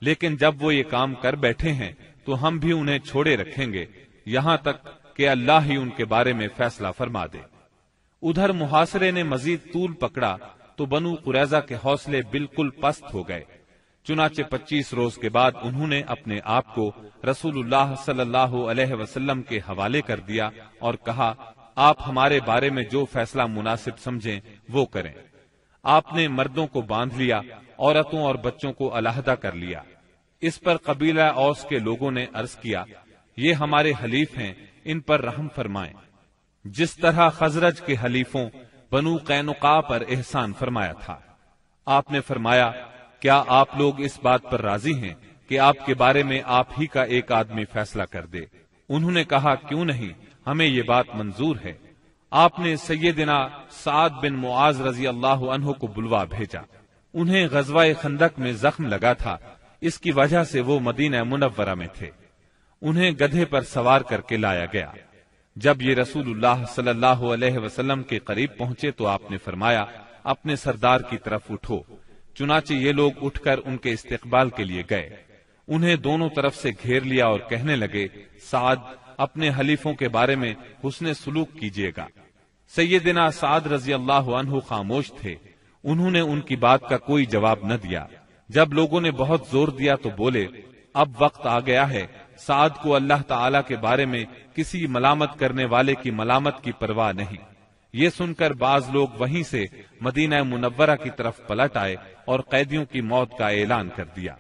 B: لیکن جب وہ یہ کام کر بیٹھے ہیں تو ہم بھی انہیں چھوڑے رکھیں گے یہاں تک کہ اللہ ہی ان کے بارے میں فیصلہ فرما دے۔ ادھر محاصرے نے مزید طول پکڑا تو بنو قریظہ کے حوصلے بالکل پست ہو گئے۔ چنانچہ 25 روز کے بعد انہوں نے اپنے آپ کو رسول اللہ صلی اللہ علیہ وسلم کے حوالے کر دیا اور کہا، آپ ہمارے بارے میں جو فیصلہ مناسب سمجھیں وہ کریں۔ آپ نے مردوں کو باندھ لیا، عورتوں اور بچوں کو علیحدہ کر لیا۔ اس پر قبیلہ اوس کے لوگوں نے عرض کیا، یہ ہمارے حلیف ہیں، ان پر رحم فرمائیں، جس طرح خزرج کے حلیفوں بنو قینقاع پر احسان فرمایا تھا۔ آپ نے فرمایا، کیا آپ لوگ اس بات پر راضی ہیں کہ آپ کے بارے میں آپ ہی کا ایک آدمی فیصلہ کر دے؟ انہوں نے کہا، کیوں نہیں، ہمیں یہ بات منظور ہے۔ آپ نے سیدنا سعد بن معاذ رضی اللہ عنہ کو بلوا بھیجا۔ انہیں غزوہ خندق میں زخم لگا تھا، اس کی وجہ سے وہ مدینہ منورہ میں تھے۔ انہیں گدھے پر سوار کر کے لایا گیا۔ جب یہ رسول اللہ صلی اللہ علیہ وسلم کے قریب پہنچے تو آپ نے فرمایا، اپنے سردار کی طرف اٹھو۔ چنانچہ یہ لوگ اٹھ کر ان کے استقبال کے لیے گئے۔ انہیں دونوں طرف سے گھیر لیا اور کہنے لگے، سعد اپنے حلیفوں کے بارے میں حسن سلوک کیجیے گا۔ سیدنا سعد رضی اللہ عنہ خاموش تھے، انہوں نے ان کی بات کا کوئی جواب نہ دیا۔ جب لوگوں نے بہت زور دیا تو بولے، اب وقت آ گیا ہے، سعد کو اللہ تعالی کے بارے میں کسی ملامت کرنے والے کی ملامت کی پرواہ نہیں۔ یہ سن کر بعض لوگ وہیں سے مدینہ منورہ کی طرف پلٹ آئے اور قیدیوں کی موت کا اعلان کر دیا۔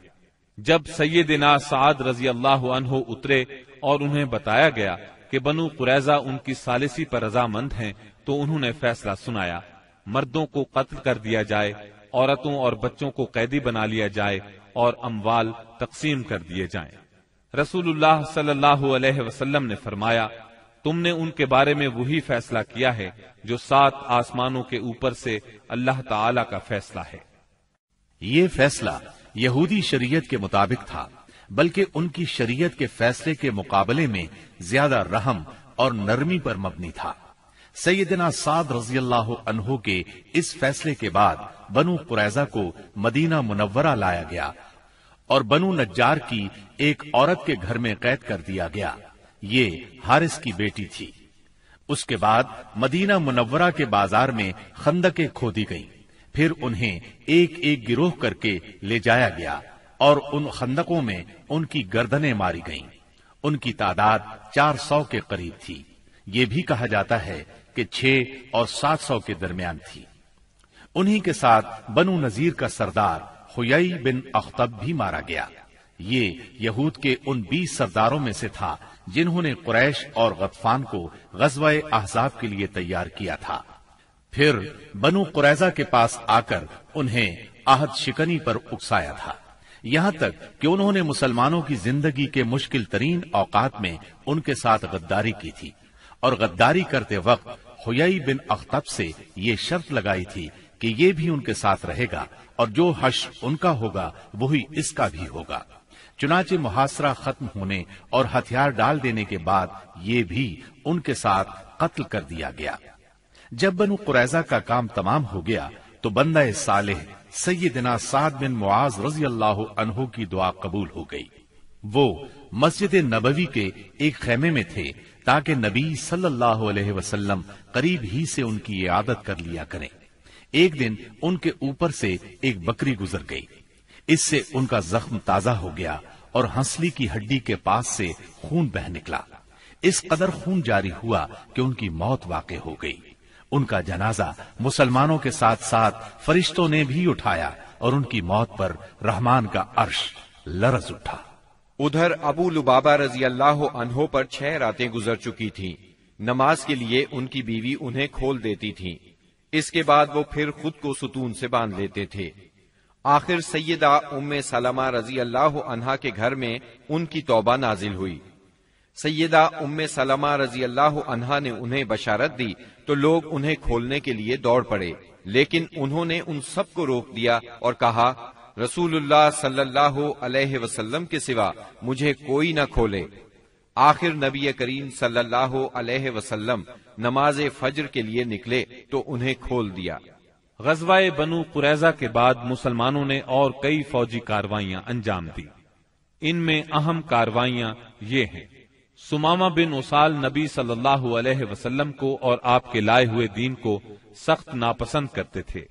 B: جب سیدنا سعد رضی اللہ عنہ اترے اور انہیں بتایا گیا کہ بنو قریظہ ان کی ثالثی پر رضامند ہیں تو انہوں نے فیصلہ سنایا، مردوں کو قتل کر دیا جائے، عورتوں اور بچوں کو قیدی بنا لیا جائے اور اموال تقسیم کر دیے جائیں۔ رسول اللہ صلی اللہ علیہ وسلم نے فرمایا، تم نے ان کے بارے میں وہی فیصلہ کیا ہے جو 7 آسمانوں کے اوپر سے اللہ تعالی کا فیصلہ ہے۔
A: یہ فیصلہ یہودی شریعت کے مطابق تھا، بلکہ ان کی شریعت کے فیصلے کے مقابلے میں زیادہ رحم اور نرمی پر مبنی تھا۔ سیدنا سعد رضی اللہ عنہ کے اس فیصلے کے بعد بنو قریظہ کو مدینہ منورہ لایا گیا اور بنو نجار کی ایک عورت کے گھر میں قید کر دیا گیا۔ یہ حارث کی بیٹی تھی۔ اس کے بعد مدینہ منورہ کے بازار میں خندقیں کھودی گئیں، پھر انہیں ایک ایک گروہ کر کے لے جایا گیا اور ان خندقوں میں ان کی گردنیں ماری گئیں۔ ان کی تعداد 400 کے قریب تھی۔ یہ بھی کہا جاتا ہے کہ 6 اور 700 کے درمیان تھی۔ انہی کے ساتھ بنو نذیر کا سردار حیی بن اخطب بھی مارا گیا۔ یہ یہود کے ان 20 سرداروں میں سے تھا جنہوں نے قریش اور غطفان کو غزوہ احزاب کے لیے تیار کیا تھا۔ پھر بنو قریظہ کے پاس آ کر انہیں عہد شکنی پر اکسایا تھا، یہاں تک کہ انہوں نے مسلمانوں کی زندگی کے مشکل ترین اوقات میں ان کے ساتھ غداری کی تھی، اور غداری کرتے وقت حیی بن اخطب سے یہ شرط لگائی تھی کہ یہ بھی ان کے ساتھ رہے گا اور جو حشر ان کا ہوگا وہی اس کا بھی ہوگا۔ چنانچہ محاصرہ ختم ہونے اور ہتھیار ڈال دینے کے بعد یہ بھی ان کے ساتھ قتل کر دیا گیا۔ جب بنو قریظہ کا کام تمام ہو گیا تو بندہ صالح سیدنا سعد بن معاذ رضی اللہ عنہ کی دعا قبول ہو گئی۔ وہ مسجد نبوی کے ایک خیمے میں تھے تاکہ نبی صلی اللہ علیہ وسلم قریب ہی سے ان کی عیادت کر لیا کریں۔ ایک دن ان کے اوپر سے ایک بکری گزر گئی، اس سے ان کا زخم تازہ ہو گیا اور ہنسلی کی ہڈی کے پاس سے خون بہ نکلا۔ اس قدر خون جاری ہوا کہ ان کی موت واقع ہو گئی۔ ان کا جنازہ مسلمانوں کے ساتھ ساتھ فرشتوں نے بھی اٹھایا اور ان کی موت پر رحمان کا عرش لرز اٹھا۔
C: ادھر ابو لبابہ رضی اللہ عنہ پر 6 راتیں گزر چکی تھیں۔ نماز کے لیے ان کی بیوی انہیں کھول دیتی تھی، اس کے بعد وہ پھر خود کو ستون سے باندھ لیتے تھے۔ آخر سیدہ ام سلمہ رضی اللہ عنہا کے گھر میں ان کی توبہ نازل ہوئی۔ سیدہ ام سلمہ رضی اللہ عنہا نے انہیں بشارت دی تو لوگ انہیں کھولنے کے لیے دوڑ پڑے، لیکن انہوں نے ان سب کو روک دیا اور کہا، رسول اللہ صلی اللہ علیہ وسلم کے سوا مجھے کوئی نہ کھولے۔ آخر نبی کریم صلی اللہ علیہ وسلم نماز فجر کے لیے نکلے تو انہیں کھول دیا۔
B: غزوہ بنو قریظہ کے بعد مسلمانوں نے اور کئی فوجی کاروائیاں انجام دی۔ ان میں اہم کاروائیاں یہ ہیں: سمامہ بن اسال نبی صلی اللہ علیہ وسلم کو اور آپ کے لائے ہوئے دین کو سخت ناپسند کرتے تھے،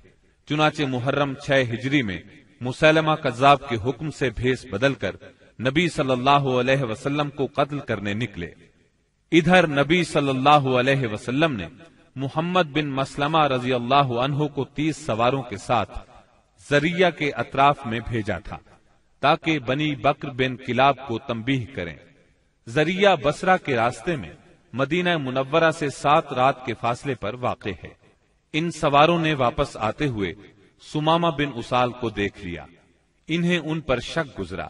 B: چنانچہ محرم 6 ہجری میں مسیلمہ کذاب کے حکم سے بھیس بدل کر نبی صلی اللہ علیہ وسلم کو قتل کرنے نکلے۔ ادھر نبی صلی اللہ علیہ وسلم نے محمد بن مسلمہ رضی اللہ عنہ کو 30 سواروں کے ساتھ زریہ کے اطراف میں بھیجا تھا تاکہ بنی بکر بن کلاب کو تنبیہ کریں۔ زریہ بصرہ کے راستے میں مدینہ منورہ سے 7 رات کے فاصلے پر واقع ہے۔ ان سواروں نے واپس آتے ہوئے سمامہ بن اسال کو دیکھ لیا، انہیں ان پر شک گزرا،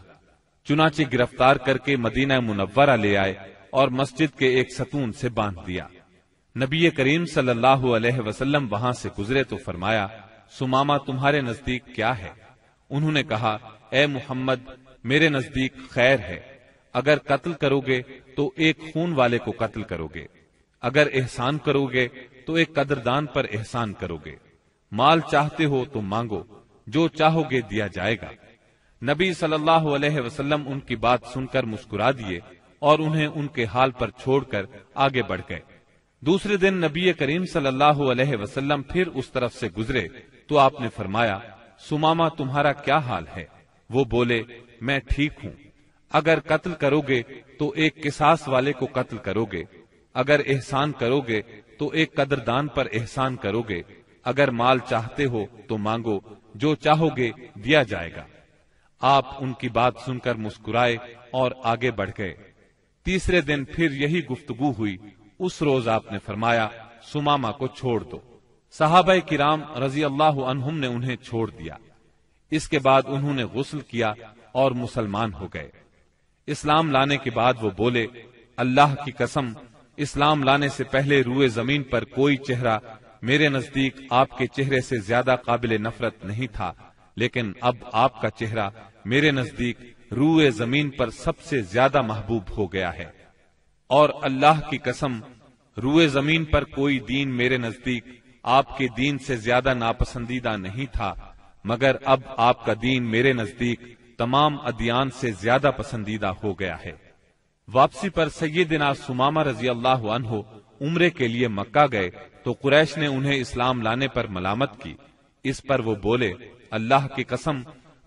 B: چنانچہ گرفتار کر کے مدینہ منورہ لے آئے اور مسجد کے ایک ستون سے باندھ دیا۔ نبی کریم صلی اللہ علیہ وسلم وہاں سے گزرے تو فرمایا، سمامہ تمہارے نزدیک کیا ہے؟ انہوں نے کہا، اے محمد، میرے نزدیک خیر ہے۔ اگر قتل کرو گے تو ایک خون والے کو قتل کرو گے، اگر احسان کرو گے تو ایک قدردان پر احسان کرو گے، مال چاہتے ہو تو مانگو، جو چاہو گے دیا جائے گا۔ نبی صلی اللہ علیہ وسلم ان کی بات سن کر مسکرا دیے اور انہیں ان کے حال پر چھوڑ کر آگے بڑھ گئے۔ دوسرے دن نبی کریم صلی اللہ علیہ وسلم پھر اس طرف سے گزرے تو آپ نے فرمایا، سمامہ تمہارا کیا حال ہے؟ وہ بولے، میں ٹھیک ہوں۔ اگر قتل کرو گے تو ایک قصاص والے کو قتل کرو گے، اگر احسان کرو گے تو ایک قدردان پر احسان کرو گے، اگر مال چاہتے ہو تو مانگو، جو چاہو گے دیا جائے گا۔ آپ ان کی بات سن کر مسکرائے اور آگے بڑھ گئے۔ تیسرے دن پھر یہی گفتگو ہوئی۔ اس روز آپ نے فرمایا، سمامہ کو چھوڑ دو۔ صحابہ کرام رضی اللہ عنہم نے انہیں چھوڑ دیا۔ اس کے بعد انہوں نے غسل کیا اور مسلمان ہو گئے۔ اسلام لانے کے بعد وہ بولے، اللہ کی قسم، اسلام لانے سے پہلے روئے زمین پر کوئی چہرہ میرے نزدیک آپ کے چہرے سے زیادہ قابل نفرت نہیں تھا، لیکن اب آپ کا چہرہ میرے نزدیک روئے زمین پر سب سے زیادہ محبوب ہو گیا ہے، اور اللہ کی قسم، روئے زمین پر کوئی دین میرے نزدیک آپ کے دین سے زیادہ ناپسندیدہ نہیں تھا، مگر اب آپ کا دین میرے نزدیک تمام ادیان سے زیادہ پسندیدہ ہو گیا ہے۔ واپسی پر سیدنا سمامہ رضی اللہ عنہ عمرے کے لیے مکہ گئے تو قریش نے انہیں اسلام لانے پر ملامت کی۔ اس پر وہ بولے، اللہ کی قسم،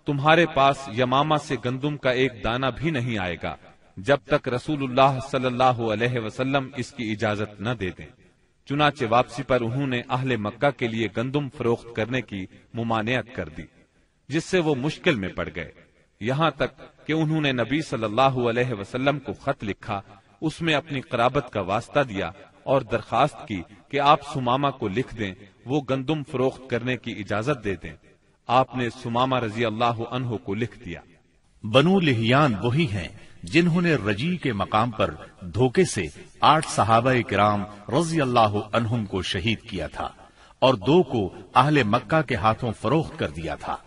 B: تمہارے پاس یمامہ سے گندم کا ایک دانہ بھی نہیں آئے گا جب تک رسول اللہ صلی اللہ علیہ وسلم اس کی اجازت نہ دے دیں۔ چنانچہ واپسی پر انہوں نے اہل مکہ کے لیے گندم فروخت کرنے کی ممانعت کر دی، جس سے وہ مشکل میں پڑ گئے، یہاں تک کہ انہوں نے نبی صلی اللہ علیہ وسلم کو خط لکھا، اس میں اپنی قرابت کا واسطہ دیا اور درخواست کی کہ آپ سمامہ کو لکھ دیں، وہ گندم فروخت کرنے کی اجازت دے دیں۔ آپ نے سمامہ رضی اللہ عنہ کو لکھ دیا۔
A: بنو لہیان وہی ہیں جنہوں نے رجی کے مقام پر دھوکے سے 8 صحابہ کرام رضی اللہ عنہم کو شہید کیا تھا اور 2 کو اہل مکہ کے ہاتھوں فروخت کر دیا تھا،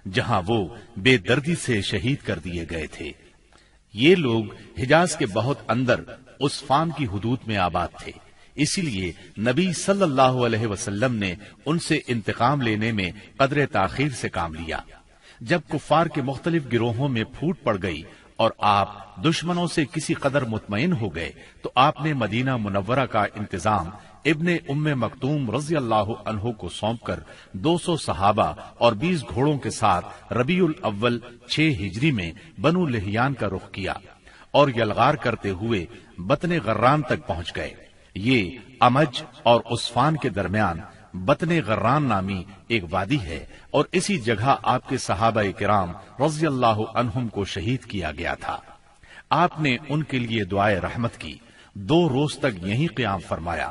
A: جہاں وہ بے دردی سے شہید کر دیے گئے تھے۔ یہ لوگ حجاز کے بہت اندر عصفان کی حدود میں آباد تھے، اسی لیے نبی صلی اللہ علیہ وسلم نے ان سے انتقام لینے میں قدر تاخیر سے کام لیا۔ جب کفار کے مختلف گروہوں میں پھوٹ پڑ گئی اور آپ دشمنوں سے کسی قدر مطمئن ہو گئے تو آپ نے مدینہ منورہ کا انتظام ابن ام مکتوم رضی اللہ عنہ کو سونپ کر 200 صحابہ اور 20 گھوڑوں کے ساتھ ربیع الاول 6 ہجری میں بنو لہیان کا رخ کیا اور یلغار کرتے ہوئے بطن غران تک پہنچ گئے۔ یہ امج اور عصفان کے درمیان بطن غران نامی ایک وادی ہے اور اسی جگہ آپ کے صحابہ کرام رضی اللہ عنہم کو شہید کیا گیا تھا۔ آپ نے ان کے لیے دعائے رحمت کی، 2 روز تک یہیں قیام فرمایا۔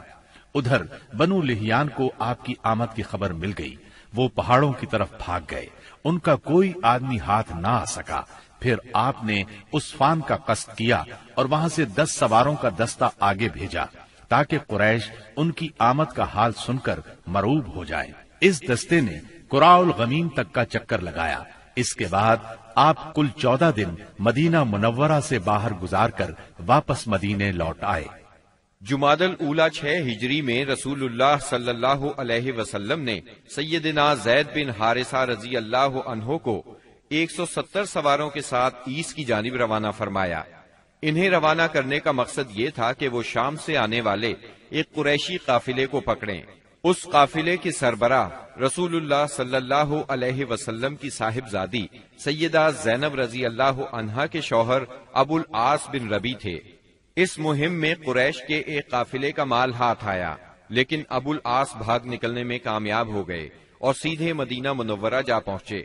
A: ادھر بنو لہیان کو آپ کی آمد کی خبر مل گئی، وہ پہاڑوں کی طرف بھاگ گئے، ان کا کوئی آدمی ہاتھ نہ آ سکا۔ پھر آپ نے عصفان کا قصد کیا اور وہاں سے 10 سواروں کا دستہ آگے بھیجا تاکہ قریش ان کی آمد کا حال سن کر مرعوب ہو جائیں۔ اس دستے نے قراء الغمیم تک کا چکر لگایا۔ اس کے بعد آپ کل 14 دن مدینہ منورہ سے باہر گزار کر واپس مدینے لوٹ آئے۔
C: جمادی الاولیٰ 6 ہجری میں رسول اللہ صلی اللہ علیہ وسلم نے سیدنا زید بن حارثہ رضی اللہ عنہ کو 170 سواروں کے ساتھ عیس کی جانب روانہ فرمایا۔ انہیں روانہ کرنے کا مقصد یہ تھا کہ وہ شام سے آنے والے ایک قریشی قافلے کو پکڑیں۔ اس قافلے کی سربراہ رسول اللہ صلی اللہ علیہ وسلم کی صاحبزادی سیدہ زینب رضی اللہ عنہا کے شوہر ابو العاص بن ربی تھے۔ اس مہم میں قریش کے ایک قافلے کا مال ہاتھ آیا، لیکن ابو العاص بھاگ نکلنے میں کامیاب ہو گئے اور سیدھے مدینہ منورہ جا پہنچے۔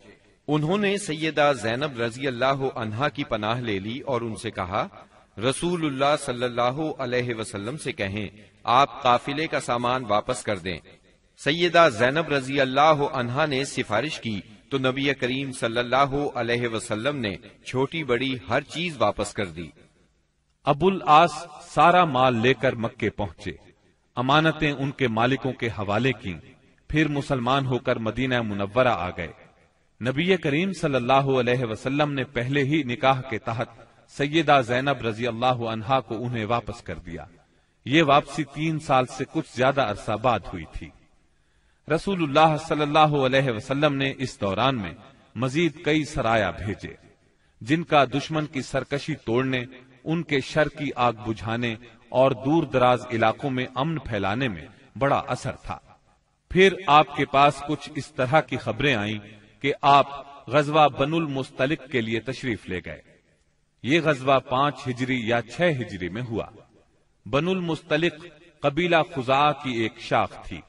C: انہوں نے سیدہ زینب رضی اللہ عنہا کی پناہ لے لی اور ان سے کہا، رسول اللہ صلی اللہ علیہ وسلم سے کہیں آپ قافلے کا سامان واپس کر دیں۔ سیدہ زینب رضی اللہ عنہا نے سفارش کی تو نبی کریم صلی اللہ علیہ وسلم نے چھوٹی بڑی ہر چیز واپس کر دی۔
B: ابو العاص سارا مال لے کر مکے پہنچے، امانتیں ان کے مالکوں کے حوالے کی، پھر مسلمان ہو کر مدینہ منورہ آ گئے۔ نبی کریم صلی اللہ علیہ وسلم نے پہلے ہی نکاح کے تحت سیدہ زینب رضی اللہ عنہا کو انہیں واپس کر دیا۔ یہ واپسی 3 سال سے کچھ زیادہ عرصہ بعد ہوئی تھی۔ رسول اللہ صلی اللہ علیہ وسلم نے اس دوران میں مزید کئی سرایا بھیجے۔ جن کا دشمن کی سرکشی توڑنے، ان کے شر کی آگ بجھانے اور دور دراز علاقوں میں امن پھیلانے میں بڑا اثر تھا۔ پھر آپ کے پاس کچھ اس طرح کی خبریں آئیں کہ آپ غزوہ بنو المستلق کے لیے تشریف لے گئے۔ یہ غزوہ 5 ہجری یا 6 ہجری میں ہوا۔ بنو المستلق قبیلہ خزاعہ کی ایک شاخ تھی۔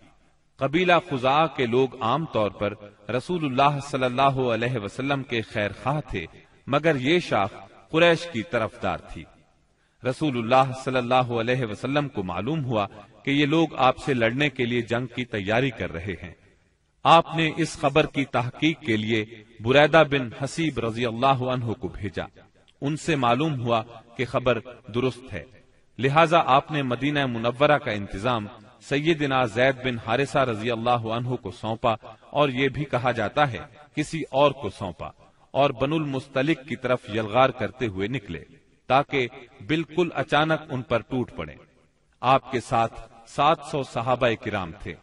B: قبیلہ خزاعہ کے لوگ عام طور پر رسول اللہ صلی اللہ علیہ وسلم کے خیر خواہ تھے، مگر یہ شاخ قریش کی طرفدار تھی۔ رسول اللہ صلی اللہ علیہ وسلم کو معلوم ہوا کہ یہ لوگ آپ سے لڑنے کے لیے جنگ کی تیاری کر رہے ہیں۔ آپ نے اس خبر کی تحقیق کے لیے بریدہ بن حسیب رضی اللہ عنہ کو بھیجا۔ ان سے معلوم ہوا کہ خبر درست ہے، لہذا آپ نے مدینہ منورہ کا انتظام سیدنا زید بن حارثہ رضی اللہ عنہ کو سونپا، اور یہ بھی کہا جاتا ہے کسی اور کو سونپا، اور بنو المستلق کی طرف یلغار کرتے ہوئے نکلے تاکہ بالکل اچانک ان پر ٹوٹ پڑے۔ آپ کے ساتھ 700 صحابہ کرام تھے،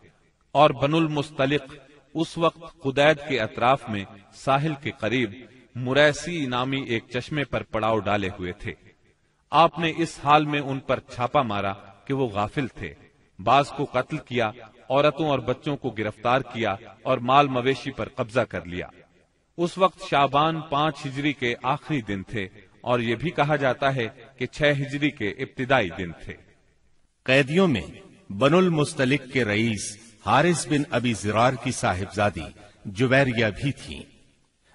B: اور بنو المستلق اس وقت قدید کے اطراف میں ساحل کے قریب مریسی نامی ایک چشمے پر پڑاؤ ڈالے ہوئے تھے۔ آپ نے اس حال میں ان پر چھاپا مارا کہ وہ غافل تھے، بعض کو قتل کیا، عورتوں اور بچوں کو گرفتار کیا اور مال مویشی پر قبضہ کر لیا۔ اس وقت شعبان 5 ہجری کے آخری دن تھے، اور یہ بھی کہا جاتا ہے کہ 6 ہجری کے ابتدائی دن تھے۔
A: قیدیوں میں بنو المستلق کے رئیس حارث بن ابی زرار کی صاحبزادی جویریہ بھی تھیں۔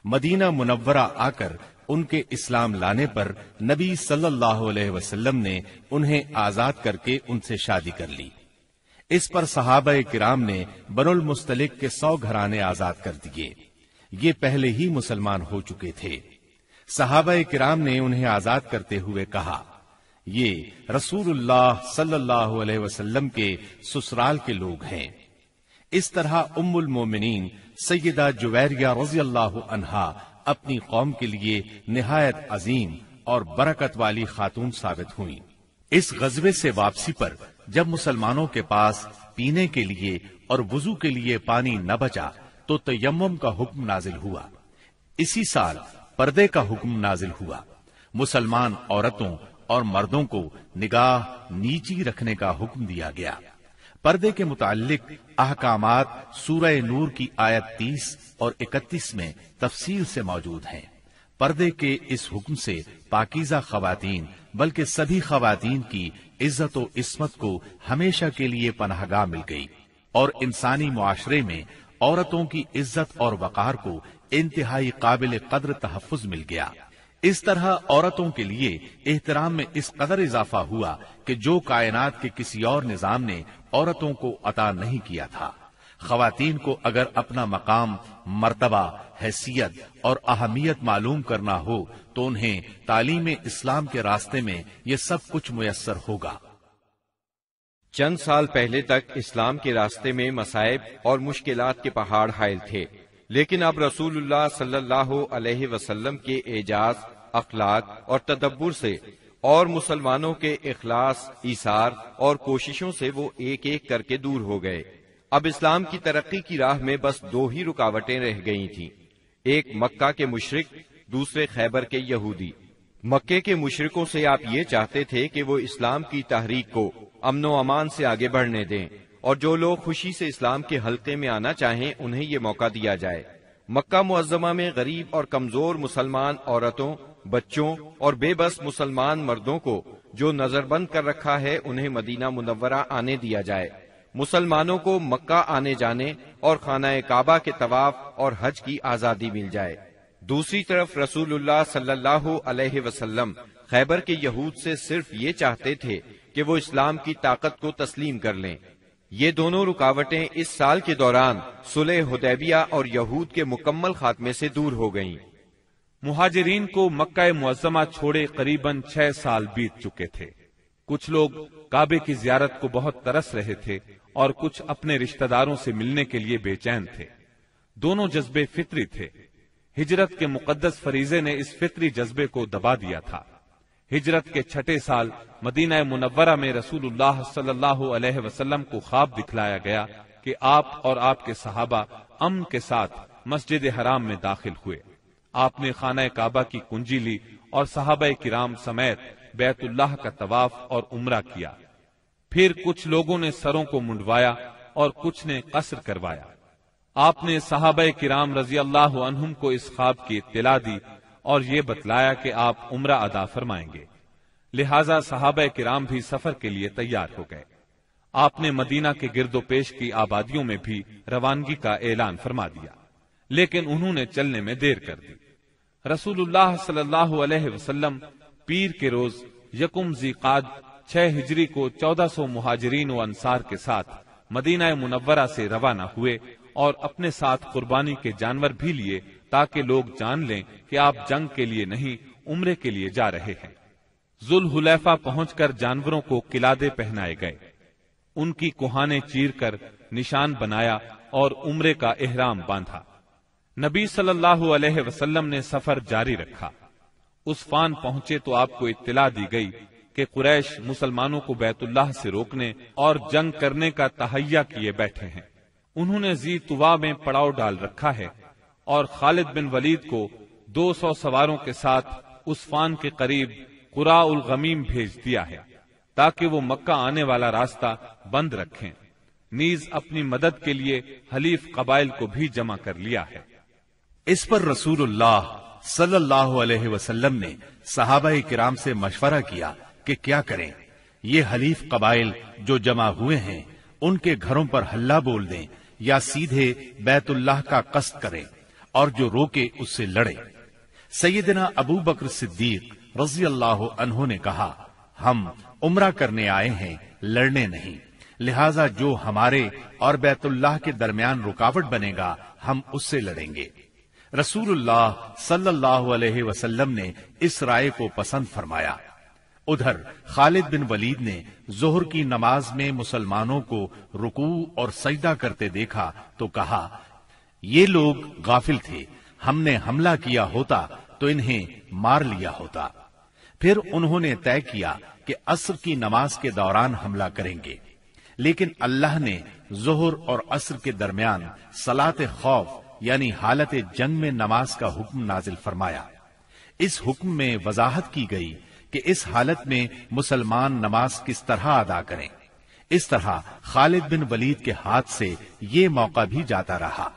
A: مدینہ منورہ آ کر ان کے اسلام لانے پر نبی صلی اللہ علیہ وسلم نے انہیں آزاد کر کے ان سے شادی کر لی۔ اس پر صحابہ کرام نے بنو المستلق کے 100 گھرانے آزاد کر دیے۔ یہ پہلے ہی مسلمان ہو چکے تھے۔ صحابہ کرام نے انہیں آزاد کرتے ہوئے کہا، یہ رسول اللہ صلی اللہ علیہ وسلم کے سسرال کے لوگ ہیں۔ اس طرح ام المومنین سیدہ جویریہ رضی اللہ عنہا اپنی قوم کے لیے نہایت عظیم اور برکت والی خاتون ثابت ہوئیں۔ اس غزوے سے واپسی پر جب مسلمانوں کے پاس پینے کے لیے اور وضو کے لیے پانی نہ بچا تو تیمم کا حکم نازل ہوا۔ اسی سال پردے کا حکم نازل ہوا۔ مسلمان عورتوں اور مردوں کو نگاہ نیچی رکھنے کا حکم دیا گیا۔ پردے کے متعلق احکامات سورہ نور کی آیت 30 اور 31 میں تفصیل سے موجود ہیں۔ پردے کے اس حکم سے پاکیزہ خواتین بلکہ سبھی خواتین کی عزت و عصمت کو ہمیشہ کے لیے پناہ گاہ مل گئی، اور انسانی معاشرے میں عورتوں کی عزت اور وقار کو انتہائی قابل قدر تحفظ مل گیا۔ اس طرح عورتوں کے لیے احترام میں اس قدر اضافہ ہوا کہ جو کائنات کے کسی اور نظام نے عورتوں کو عطا نہیں کیا تھا۔ خواتین کو اگر اپنا مقام، مرتبہ، حیثیت اور اہمیت معلوم کرنا ہو تو انہیں تعلیم اسلام کے راستے میں یہ سب کچھ میسر ہوگا۔
C: چند سال پہلے تک اسلام کے راستے میں مصائب اور مشکلات کے پہاڑ حائل تھے، لیکن اب رسول اللہ صلی اللہ علیہ وسلم کے اعجاز، اخلاق اور تدبر سے اور مسلمانوں کے اخلاص، ایثار اور کوششوں سے وہ ایک ایک کر کے دور ہو گئے۔ اب اسلام کی ترقی کی راہ میں بس 2 ہی رکاوٹیں رہ گئی تھیں، ایک مکہ کے مشرک، دوسرے خیبر کے یہودی۔ مکے کے مشرکوں سے آپ یہ چاہتے تھے کہ وہ اسلام کی تحریک کو امن و امان سے آگے بڑھنے دیں، اور جو لوگ خوشی سے اسلام کے حلقے میں آنا چاہیں انہیں یہ موقع دیا جائے۔ مکہ معظمہ میں غریب اور کمزور مسلمان عورتوں، بچوں اور بے بس مسلمان مردوں کو جو نظر بند کر رکھا ہے انہیں مدینہ منورہ آنے دیا جائے۔ مسلمانوں کو مکہ آنے جانے اور خانہ کعبہ کے طواف اور حج کی آزادی مل جائے۔ دوسری طرف رسول اللہ صلی اللہ علیہ وسلم خیبر کے یہود سے صرف یہ چاہتے تھے کہ وہ اسلام کی طاقت کو تسلیم کر لیں۔ یہ دونوں رکاوٹیں اس سال کے دوران صلح حدیبیہ اور یہود کے مکمل خاتمے سے دور ہو گئیں۔
B: مہاجرین کو مکہ معظمہ چھوڑے قریباً 6 سال بیت چکے تھے۔ کچھ لوگ کعبے کی زیارت کو بہت ترس رہے تھے اور کچھ اپنے رشتہ داروں سے ملنے کے لیے بے چین تھے۔ دونوں جذبے فطری تھے۔ ہجرت کے مقدس فریضے نے اس فطری جذبے کو دبا دیا تھا۔ ہجرت کے 6 سال مدینہ منورہ میں رسول اللہ صلی اللہ علیہ وسلم کو خواب دکھلایا گیا کہ آپ اور آپ کے صحابہ امن کے ساتھ مسجد حرام میں داخل ہوئے۔ آپ نے خانہ کعبہ کی کنجی لی اور صحابہ کرام سمیت بیت اللہ کا طواف اور عمرہ کیا۔ پھر کچھ لوگوں نے سروں کو منڈوایا اور کچھ نے قصر کروایا۔ آپ نے صحابہ کرام رضی اللہ عنہم کو اس خواب کی اطلاع دی اور یہ بتلایا کہ آپ عمرہ ادا فرمائیں گے، لہذا صحابہ کرام بھی سفر کے لیے تیار ہو گئے۔ آپ نے مدینہ کے گرد و پیش کی آبادیوں میں بھی روانگی کا اعلان فرما دیا، لیکن انہوں نے چلنے میں دیر کر دی۔ رسول اللہ صلی اللہ علیہ وسلم پیر کے روز یکم ذی قعد 6 ہجری کو 1400 مہاجرین و انصار کے ساتھ مدینہ منورہ سے روانہ ہوئے اور اپنے ساتھ قربانی کے جانور بھی لیے تاکہ لوگ جان لیں کہ آپ جنگ کے لیے نہیں عمرے کے لیے جا رہے ہیں۔ ذوالحلیفہ پہنچ کر جانوروں کو قلادے پہنائے گئے، ان کی کوہانے چیر کر نشان بنایا اور عمرے کا احرام باندھا۔ نبی صلی اللہ علیہ وسلم نے سفر جاری رکھا۔ عسفان پہنچے تو آپ کو اطلاع دی گئی کہ قریش مسلمانوں کو بیت اللہ سے روکنے اور جنگ کرنے کا تہیہ کیے بیٹھے ہیں۔ انہوں نے ذی طوا میں پڑاؤ ڈال رکھا ہے اور خالد بن ولید کو 200 سواروں کے ساتھ عسفان کے قریب قراء الغمیم بھیج دیا ہے تاکہ وہ مکہ آنے والا راستہ بند رکھیں۔ نیز اپنی مدد کے لیے حلیف قبائل کو بھی جمع کر لیا ہے۔
A: اس پر رسول اللہ صلی اللہ علیہ وسلم نے صحابہ کرام سے مشورہ کیا کہ کیا کریں۔ یہ حلیف قبائل جو جمع ہوئے ہیں ان کے گھروں پر ہلہ بول دیں یا سیدھے بیت اللہ کا قصد کریں اور جو روکے اس سے لڑے۔ سیدنا ابو بکر صدیق رضی اللہ عنہ نے کہا، ہم عمرہ کرنے آئے ہیں، لڑنے نہیں، لہذا جو ہمارے اور بیت اللہ کے درمیان رکاوٹ بنے گا ہم اس سے لڑیں گے۔ رسول اللہ صلی اللہ علیہ وسلم نے اس رائے کو پسند فرمایا۔ ادھر خالد بن ولید نے ظہر کی نماز میں مسلمانوں کو رکوع اور سجدہ کرتے دیکھا تو کہا، یہ لوگ غافل تھے، ہم نے حملہ کیا ہوتا تو انہیں مار لیا ہوتا۔ پھر انہوں نے طے کیا کہ عصر کی نماز کے دوران حملہ کریں گے، لیکن اللہ نے ظہر اور عصر کے درمیان صلاۃ خوف یعنی حالت جنگ میں نماز کا حکم نازل فرمایا۔ اس حکم میں وضاحت کی گئی کہ اس حالت میں مسلمان نماز کس طرح ادا کریں۔ اس طرح خالد بن ولید کے ہاتھ سے یہ موقع بھی جاتا رہا۔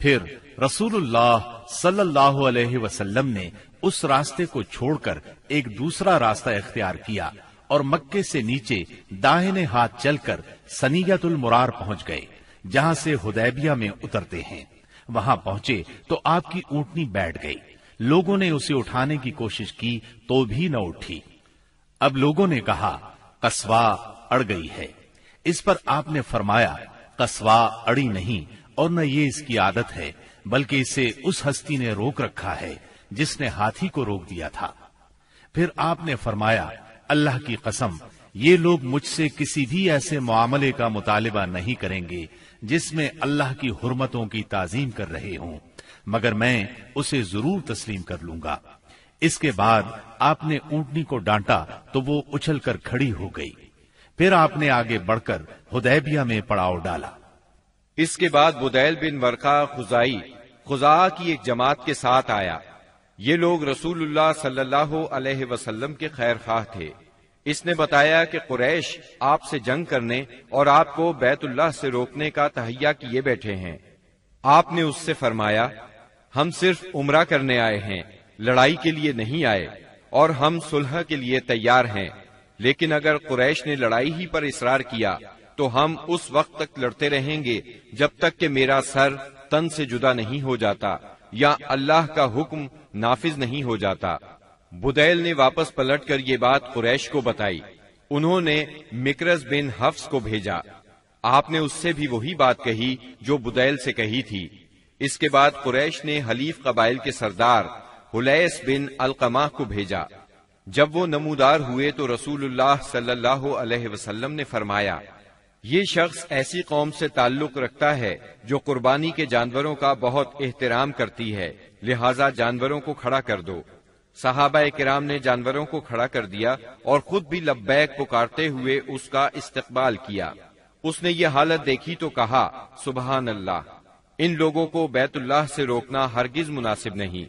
A: پھر رسول اللہ صلی اللہ علیہ وسلم نے اس راستے کو چھوڑ کر ایک دوسرا راستہ اختیار کیا اور مکے سے نیچے داہنے ہاتھ چل کر سنیت المرار پہنچ گئے، جہاں سے حدیبیہ میں اترتے ہیں۔ وہاں پہنچے تو آپ کی اونٹنی بیٹھ گئی۔ لوگوں نے اسے اٹھانے کی کوشش کی تو بھی نہ اٹھی۔ اب لوگوں نے کہا، قصوا اڑ گئی ہے۔ اس پر آپ نے فرمایا، قصوا اڑی نہیں اور نہ یہ اس کی عادت ہے، بلکہ اسے اس ہستی نے روک رکھا ہے جس نے ہاتھی کو روک دیا تھا۔ پھر آپ نے فرمایا، اللہ کی قسم، یہ لوگ مجھ سے کسی بھی ایسے معاملے کا مطالبہ نہیں کریں گے جس میں اللہ کی حرمتوں کی تعظیم کر رہے ہوں، مگر میں اسے ضرور تسلیم کر لوں گا۔ اس کے بعد آپ نے اونٹنی کو ڈانٹا تو وہ اچھل کر کھڑی ہو گئی۔ پھر آپ نے آگے بڑھ کر حدیبیہ میں پڑاؤ ڈالا۔
C: اس کے بعد بدیل بن ورقہ خزائی خزاعہ کی ایک جماعت کے ساتھ آیا۔ یہ لوگ رسول اللہ صلی اللہ علیہ وسلم کے خیر خواہ تھے۔ اس نے بتایا کہ قریش آپ سے جنگ کرنے اور آپ کو بیت اللہ سے روکنے کا تہیہ کیے بیٹھے ہیں۔ آپ نے اس سے فرمایا، ہم صرف عمرہ کرنے آئے ہیں، لڑائی کے لیے نہیں آئے، اور ہم صلح کے لیے تیار ہیں، لیکن اگر قریش نے لڑائی ہی پر اصرار کیا تو ہم اس وقت تک لڑتے رہیں گے جب تک کہ میرا سر تن سے جدا نہیں ہو جاتا یا اللہ کا حکم نافذ نہیں ہو جاتا۔ بدیل نے واپس پلٹ کر یہ بات قریش کو بتائی۔ انہوں نے مکرز بن حفص کو بھیجا۔ آپ نے اس سے بھی وہی بات کہی جو بدیل سے کہی تھی۔ اس کے بعد قریش نے حلیف قبائل کے سردار حلیس بن علقمہ کو بھیجا۔ جب وہ نمودار ہوئے تو رسول اللہ صلی اللہ علیہ وسلم نے فرمایا، یہ شخص ایسی قوم سے تعلق رکھتا ہے جو قربانی کے جانوروں کا بہت احترام کرتی ہے، لہذا جانوروں کو کھڑا کر دو۔ صحابہ کرام نے جانوروں کو کھڑا کر دیا اور خود بھی لبیک پکارتے ہوئے اس کا استقبال کیا۔ اس نے یہ حالت دیکھی تو کہا، سبحان اللہ، ان لوگوں کو بیت اللہ سے روکنا ہرگز مناسب نہیں۔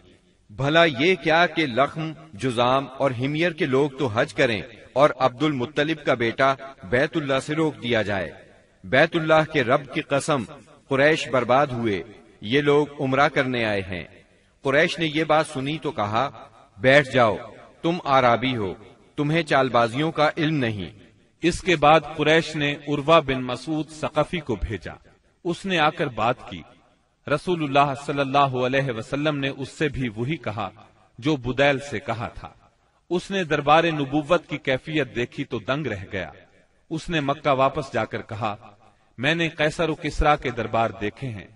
C: بھلا یہ کیا کہ لخم، جزام اور حمیر کے لوگ تو حج کریں اور عبد المطلب کا بیٹا بیت اللہ سے روک دیا جائے؟ بیت اللہ کے رب کی قسم، قریش برباد ہوئے، یہ لوگ عمرہ کرنے آئے ہیں۔ قریش نے یہ بات سنی تو کہا، بیٹھ جاؤ، تم اعرابی ہو، تمہیں چال بازیوں کا علم نہیں۔
B: اس کے بعد قریش نے عروہ بن مسعود ثقفی کو بھیجا، اس نے آ کر بات کی۔ رسول اللہ صلی اللہ علیہ وسلم نے اس سے بھی وہی کہا جو بدیل سے کہا تھا۔ اس نے دربار نبوت کی کیفیت دیکھی تو دنگ رہ گیا۔ اس نے مکہ واپس جا کر کہا، میں نے قیصر و کسریٰ کے دربار دیکھے ہیں،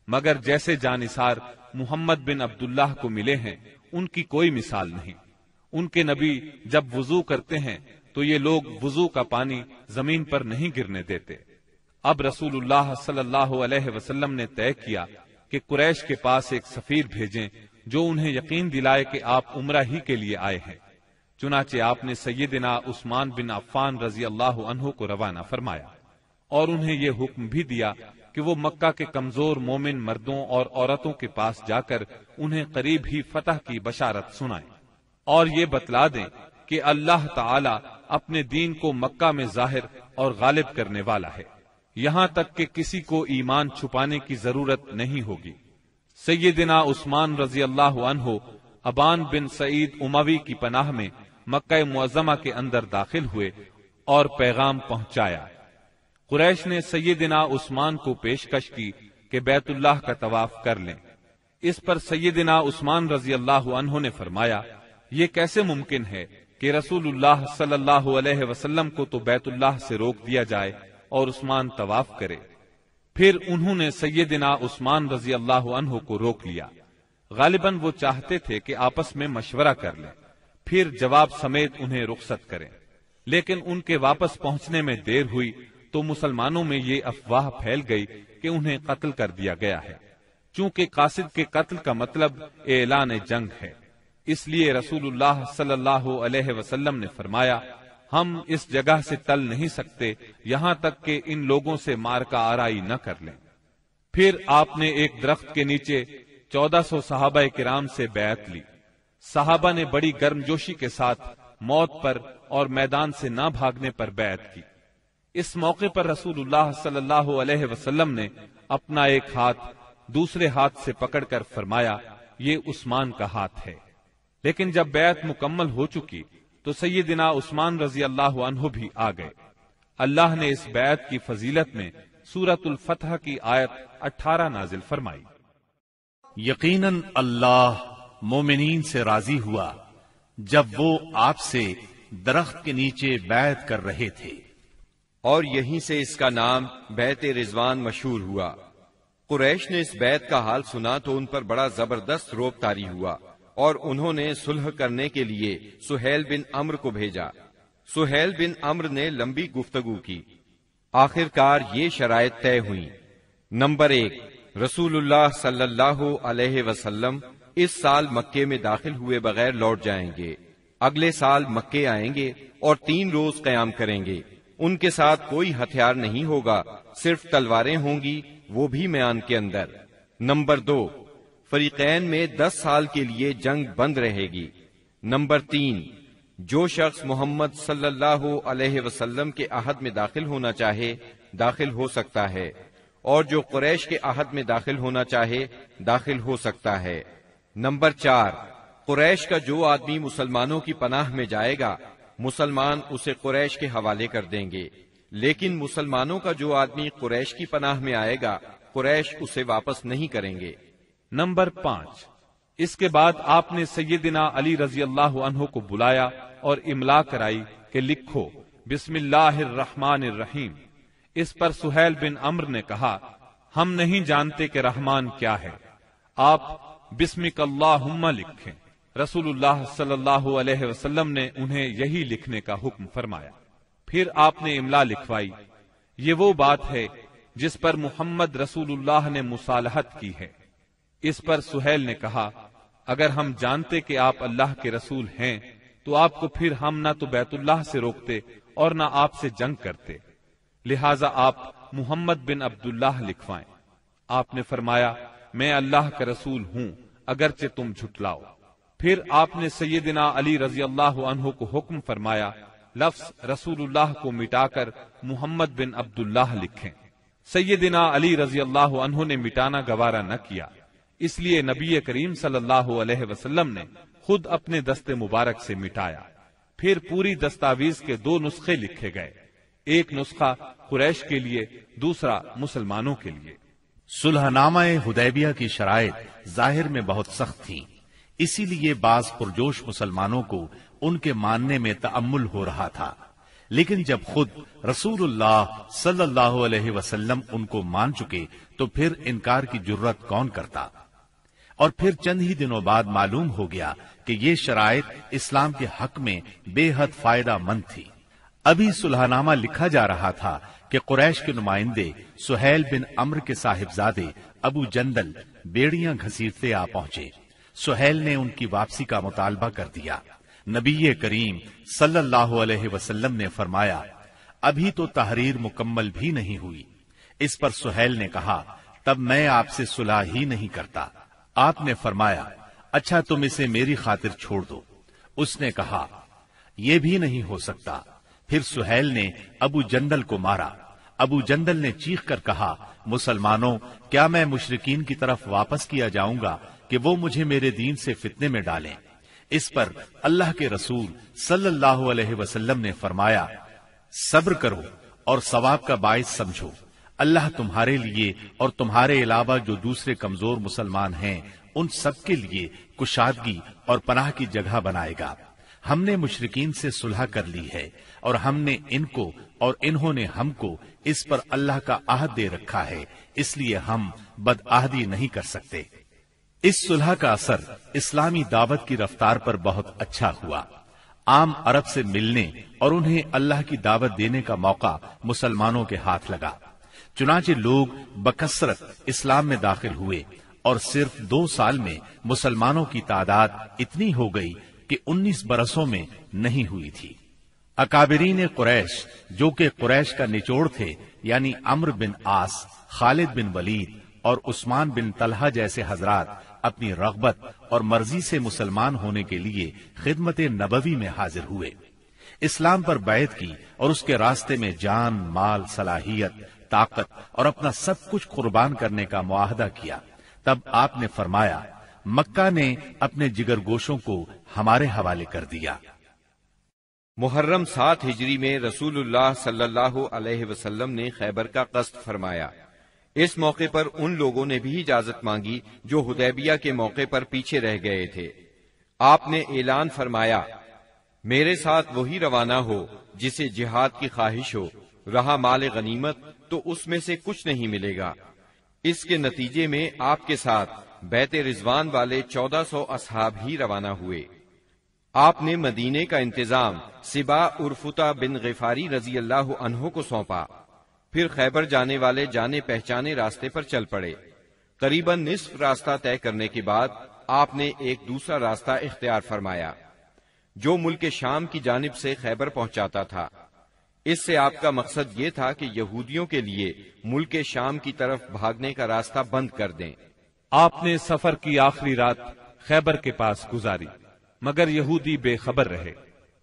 B: مگر جیسے جانثار محمد بن عبداللہ کو ملے ہیں ان کی کوئی مثال نہیں۔ ان کے نبی جب وضو کرتے ہیں تو یہ لوگ وضو کا پانی زمین پر نہیں گرنے دیتے۔ اب رسول اللہ صلی اللہ علیہ وسلم نے طے کیا کہ قریش کے پاس ایک سفیر بھیجیں جو انہیں یقین دلائے کہ آپ عمرہ ہی کے لیے آئے ہیں۔ چنانچہ آپ نے سیدنا عثمان بن عفان رضی اللہ عنہ کو روانہ فرمایا اور انہیں یہ حکم بھی دیا کہ وہ مکہ کے کمزور مومن مردوں اور عورتوں کے پاس جا کر انہیں قریب ہی فتح کی بشارت سنائیں اور یہ بتلا دیں کہ اللہ تعالی اپنے دین کو مکہ میں ظاہر اور غالب کرنے والا ہے، یہاں تک کہ کسی کو ایمان چھپانے کی ضرورت نہیں ہوگی۔ سیدنا عثمان رضی اللہ عنہ ابان بن سعید اموی کی پناہ میں مکہ معظمہ کے اندر داخل ہوئے اور پیغام پہنچایا۔ قریش نے سیدنا عثمان کو پیشکش کی کہ بیت اللہ کا طواف کر لیں۔ اس پر سیدنا عثمان رضی اللہ عنہ نے فرمایا، یہ کیسے ممکن ہے کہ رسول اللہ صلی اللہ علیہ وسلم کو تو بیت اللہ سے روک دیا جائے اور عثمان طواف کرے؟ پھر انہوں نے سیدنا عثمان رضی اللہ عنہ کو روک لیا۔ غالباً وہ چاہتے تھے کہ آپس میں مشورہ کر لیں، پھر جواب سمیت انہیں رخصت کریں، لیکن ان کے واپس پہنچنے میں دیر ہوئی تو مسلمانوں میں یہ افواہ پھیل گئی کہ انہیں قتل کر دیا گیا ہے۔ چونکہ قاصد کے قتل کا مطلب اعلان جنگ ہے، اس لیے رسول اللہ صلی اللہ علیہ وسلم نے فرمایا، ہم اس جگہ سے ٹل نہیں سکتے یہاں تک کہ ان لوگوں سے مارکہ آرائی نہ کر لیں۔ پھر آپ نے ایک درخت کے نیچے 1400 صحابہ کرام سے بیعت لی۔ صحابہ نے بڑی گرمجوشی کے ساتھ موت پر اور میدان سے نہ بھاگنے پر بیعت کی۔ اس موقع پر رسول اللہ صلی اللہ علیہ وسلم نے اپنا ایک ہاتھ دوسرے ہاتھ سے پکڑ کر فرمایا، یہ عثمان کا ہاتھ ہے۔ لیکن جب بیعت مکمل ہو چکی تو سیدنا عثمان رضی اللہ عنہ بھی آ گئے۔ اللہ نے اس بیعت کی فضیلت میں سورۃ الفتح کی آیت 18 نازل فرمائی۔
A: یقیناً اللہ مومنین سے راضی ہوا جب وہ آپ سے درخت کے نیچے بیعت کر رہے تھے،
C: اور یہیں سے اس کا نام بیعت رضوان مشہور ہوا۔ قریش نے اس بیعت کا حال سنا تو ان پر بڑا زبردست رعب طاری ہوا اور انہوں نے صلح کرنے کے لیے سہیل بن عمرو کو بھیجا۔ سہیل بن عمرو نے لمبی گفتگو کی۔ آخر کار یہ شرائط طے ہوئیں۔ نمبر 1، رسول اللہ صلی اللہ علیہ وسلم اس سال مکے میں داخل ہوئے بغیر لوٹ جائیں گے، اگلے سال مکے آئیں گے اور 3 روز قیام کریں گے۔ ان کے ساتھ کوئی ہتھیار نہیں ہوگا، صرف تلواریں ہوں گی، وہ بھی میان کے اندر۔ نمبر 2، فریقین میں 10 سال کے لیے جنگ بند رہے گی۔ نمبر 3، جو شخص محمد صلی اللہ علیہ وسلم کے عہد میں داخل ہونا چاہے داخل ہو سکتا ہے، اور جو قریش کے عہد میں داخل ہونا چاہے داخل ہو سکتا ہے۔ نمبر 4، قریش کا جو آدمی مسلمانوں کی پناہ میں جائے گا مسلمان اسے قریش کے حوالے کر دیں گے، لیکن مسلمانوں کا جو آدمی قریش کی پناہ میں آئے گا قریش اسے واپس نہیں کریں گے۔
B: نمبر 5، اس کے بعد آپ نے سیدنا علی رضی اللہ عنہ کو بلایا اور املا کرائی کہ لکھو بسم اللہ الرحمن الرحیم۔ اس پر سہیل بن عمرو نے کہا، ہم نہیں جانتے کہ رحمان کیا ہے، آپ بسمک اللہم لکھیں۔ رسول اللہ صلی اللہ علیہ وسلم نے انہیں یہی لکھنے کا حکم فرمایا۔ پھر آپ نے املا لکھوائی، یہ وہ بات ہے جس پر محمد رسول اللہ نے مصالحت کی ہے۔ اس پر سہیل نے کہا، اگر ہم جانتے کہ آپ اللہ کے رسول ہیں تو آپ کو پھر ہم نہ تو بیت اللہ سے روکتے اور نہ آپ سے جنگ کرتے، لہذا آپ محمد بن عبداللہ لکھوائیں۔ آپ نے فرمایا، میں اللہ کا رسول ہوں اگرچہ تم جھٹلاؤ۔ پھر آپ نے سیدنا علی رضی اللہ عنہ کو حکم فرمایا لفظ رسول اللہ کو مٹا کر محمد بن عبداللہ لکھیں۔ سیدنا علی رضی اللہ عنہ نے مٹانا گوارا نہ کیا، اس لیے نبی کریم صلی اللہ علیہ وسلم نے خود اپنے دست مبارک سے مٹایا۔ پھر پوری دستاویز کے 2 نسخے لکھے گئے، ایک نسخہ قریش کے لیے، دوسرا مسلمانوں کے لیے۔
A: صلح نامہ حدیبیہ کی شرائط ظاہر میں بہت سخت تھیں، اسی لیے بعض پرجوش مسلمانوں کو ان کے ماننے میں تأمل ہو رہا تھا، لیکن جب خود رسول اللہ صلی اللہ علیہ وسلم ان کو مان چکے تو پھر انکار کی جرت کون کرتا؟ اور پھر چند ہی دنوں بعد معلوم ہو گیا کہ یہ شرائط اسلام کے حق میں بے حد فائدہ مند تھی۔ ابھی صلح نامہ لکھا جا رہا تھا کہ قریش کے نمائندے سہیل بن عمرو کے صاحبزادے ابو جندل بیڑیاں گھسیٹتے آ پہنچے۔ سہیل نے ان کی واپسی کا مطالبہ کر دیا۔ نبی کریم صلی اللہ علیہ وسلم نے فرمایا ابھی تو تحریر مکمل بھی نہیں ہوئی۔ اس پر سہیل نے کہا تب میں آپ سے صلح ہی نہیں کرتا۔ آپ نے فرمایا اچھا تم اسے میری خاطر چھوڑ دو۔ اس نے کہا یہ بھی نہیں ہو سکتا۔ پھر سہیل نے ابو جندل کو مارا۔ ابو جندل نے چیخ کر کہا مسلمانوں، کیا میں مشرکین کی طرف واپس کیا جاؤں گا کہ وہ مجھے میرے دین سے فتنے میں ڈالیں؟ اس پر اللہ کے رسول صلی اللہ علیہ وسلم نے فرمایا صبر کرو اور ثواب کا باعث سمجھو، اللہ تمہارے لیے اور تمہارے علاوہ جو دوسرے کمزور مسلمان ہیں ان سب کے لیے کشادگی اور پناہ کی جگہ بنائے گا۔ ہم نے مشرکین سے صلح کر لی ہے اور ہم نے ان کو اور انہوں نے ہم کو اس پر اللہ کا عہد دے رکھا ہے، اس لیے ہم بدعہدی نہیں کر سکتے۔ اس صلح کا اثر اسلامی دعوت کی رفتار پر بہت اچھا ہوا۔ عام عرب سے ملنے اور انہیں اللہ کی دعوت دینے کا موقع مسلمانوں کے ہاتھ لگا، چنانچہ لوگ بکثرت اسلام میں داخل ہوئے اور صرف 2 سال میں مسلمانوں کی تعداد اتنی ہو گئی کہ 19 برسوں میں نہیں ہوئی تھی۔ اکابرین قریش جو کہ قریش کا نچوڑ تھے، یعنی عمرو بن عاص، خالد بن ولید اور عثمان بن طلحہ جیسے حضرات اپنی رغبت اور مرضی سے مسلمان ہونے کے لیے خدمت نبوی میں حاضر ہوئے، اسلام پر بیعت کی اور اس کے راستے میں جان، مال، صلاحیت، طاقت اور اپنا سب کچھ قربان کرنے کا معاہدہ کیا۔ تب آپ نے فرمایا مکہ نے اپنے جگر گوشوں کو ہمارے حوالے کر دیا۔
C: محرم 7 ہجری میں رسول اللہ صلی اللہ علیہ وسلم نے خیبر کا قصد فرمایا۔ اس موقع پر ان لوگوں نے بھی اجازت مانگی جو حدیبیہ کے موقع پر پیچھے رہ گئے تھے۔ آپ نے اعلان فرمایا میرے ساتھ وہی روانہ ہو جسے جہاد کی خواہش ہو، رہا مال غنیمت تو اس میں سے کچھ نہیں ملے گا۔ اس کے نتیجے میں آپ کے ساتھ بیت رضوان والے 1400 اصحاب ہی روانہ ہوئے۔ آپ نے مدینے کا انتظام سبا عرفتہ بن غفاری رضی اللہ عنہ کو سونپا، پھر خیبر جانے والے جانے پہچانے راستے پر چل پڑے۔ قریباً نصف راستہ طے کرنے کے بعد آپ نے ایک دوسرا راستہ اختیار فرمایا جو ملک شام کی جانب سے خیبر پہنچاتا تھا۔ اس سے آپ کا مقصد یہ تھا کہ یہودیوں کے لیے ملک شام کی طرف بھاگنے کا راستہ بند کر دیں۔
B: آپ نے سفر کی آخری رات خیبر کے پاس گزاری، مگر یہودی بے خبر رہے۔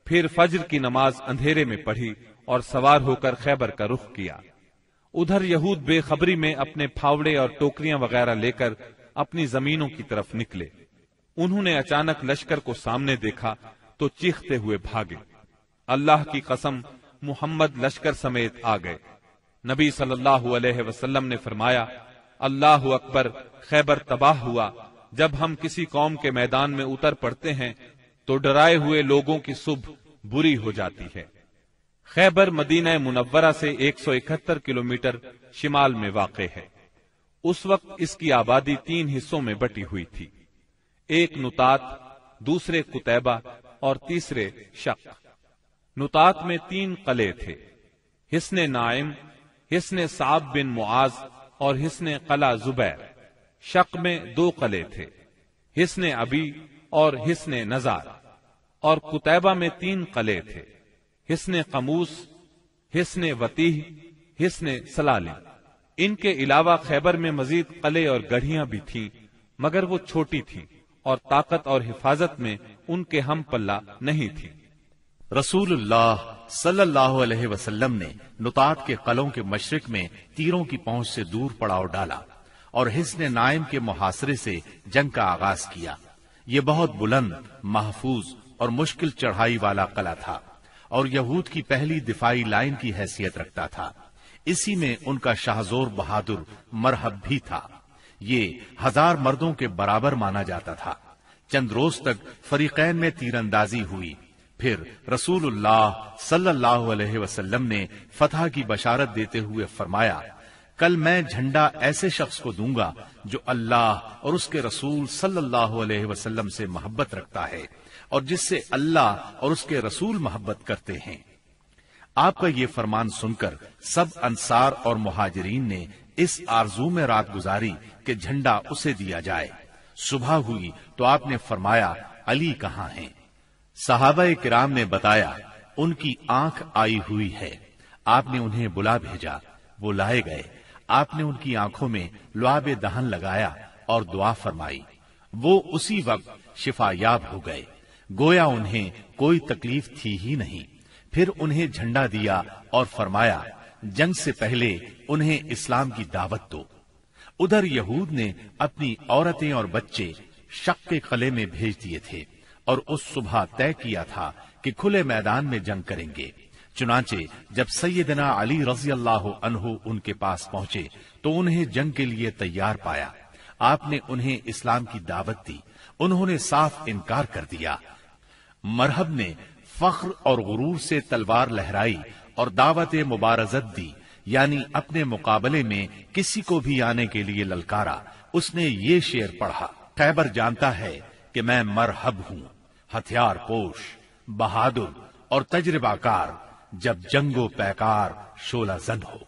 B: پھر فجر کی نماز اندھیرے میں پڑھی اور سوار ہو کر خیبر کا رخ کیا۔ ادھر یہود بے خبری میں اپنے پھاوڑے اور ٹوکریاں وغیرہ لے کر اپنی زمینوں کی طرف نکلے۔ انہوں نے اچانک لشکر کو سامنے دیکھا تو چیختے ہوئے بھاگے۔ اللہ کی قسم، محمد لشکر سمیت آ گئے۔ نبی صلی اللہ علیہ وسلم نے فرمایا اللہ اکبر، خیبر تباہ ہوا۔ جب ہم کسی قوم کے میدان میں اتر پڑتے ہیں تو ڈرائے ہوئے لوگوں کی صبح بری ہو جاتی ہے۔ خیبر مدینہ منورہ سے 171 کلومیٹر شمال میں واقع ہے۔ اس وقت اس کی آبادی 3 حصوں میں بٹی ہوئی تھی، ایک نطات، دوسرے قتیبہ اور تیسرے شق۔ نطات میں 3 قلعے تھے، حصن نائم، حصن صعب بن معاذ اور حصن قلعہ زبیر۔ شق میں 2 قلعے تھے، حصن ابی اور حصن نزار۔ اور قتیبہ میں 3 قلعے تھے، حصن قموس، حصن وتیح، حصن سلالم۔ ان کے علاوہ خیبر میں مزید قلعے اور گڑھیاں بھی تھیں، مگر وہ چھوٹی تھیں اور طاقت اور حفاظت میں ان کے ہم پلہ نہیں تھی۔
A: رسول اللہ صلی اللہ علیہ وسلم نے نطاط کے قلعوں کے مشرق میں تیروں کی پہنچ سے دور پڑاؤ ڈالا اور حصن نائم کے محاصرے سے جنگ کا آغاز کیا۔ یہ بہت بلند، محفوظ اور مشکل چڑھائی والا قلعہ تھا اور یہود کی پہلی دفاعی لائن کی حیثیت رکھتا تھا۔ اسی میں ان کا شاہزور بہادر مرحب بھی تھا۔ یہ 1000 مردوں کے برابر مانا جاتا تھا۔ چند روز تک فریقین میں تیر اندازی ہوئی، پھر رسول اللہ صلی اللہ علیہ وسلم نے فتح کی بشارت دیتے ہوئے فرمایا، کل میں جھنڈا ایسے شخص کو دوں گا جو اللہ اور اس کے رسول صلی اللہ علیہ وسلم سے محبت رکھتا ہے اور جس سے اللہ اور اس کے رسول محبت کرتے ہیں۔ آپ کا یہ فرمان سن کر سب انصار اور مہاجرین نے اس آرزو میں رات گزاری کہ جھنڈا اسے دیا جائے۔ صبح ہوئی تو آپ نے فرمایا، علی کہاں ہیں؟ صحابہ کرام نے بتایا، ان کی آنکھ آئی ہوئی ہے۔ آپ نے انہیں بلا بھیجا، وہ لائے گئے۔ آپ نے ان کی آنکھوں میں لعاب دہن لگایا اور دعا فرمائی۔ وہ اسی وقت شفا یاب ہو گئے، گویا انہیں کوئی تکلیف تھی ہی نہیں۔ پھر انہیں جھنڈا دیا اور فرمایا، جنگ سے پہلے انہیں اسلام کی دعوت دو۔ ادھر یہود نے اپنی عورتیں اور بچے شق کے قلعے میں بھیج دیے تھے اور اس صبح طے کیا تھا کہ کھلے میدان میں جنگ کریں گے۔ چنانچہ جب سیدنا علی رضی اللہ عنہ ان کے پاس پہنچے تو انہیں جنگ کے لیے تیار پایا۔ آپ نے انہیں اسلام کی دعوت دی، انہوں نے صاف انکار کر دیا۔ مرحب نے فخر اور غرور سے تلوار لہرائی اور دعوت مبارزت دی، یعنی اپنے مقابلے میں کسی کو بھی آنے کے لیے للکارا۔ اس نے یہ شعر پڑھا، خیبر جانتا ہے کہ میں مرحب ہوں، ہتھیار پوش، بہادر اور تجربہ کار، جب جنگ و پیکار شعلہ زن ہو۔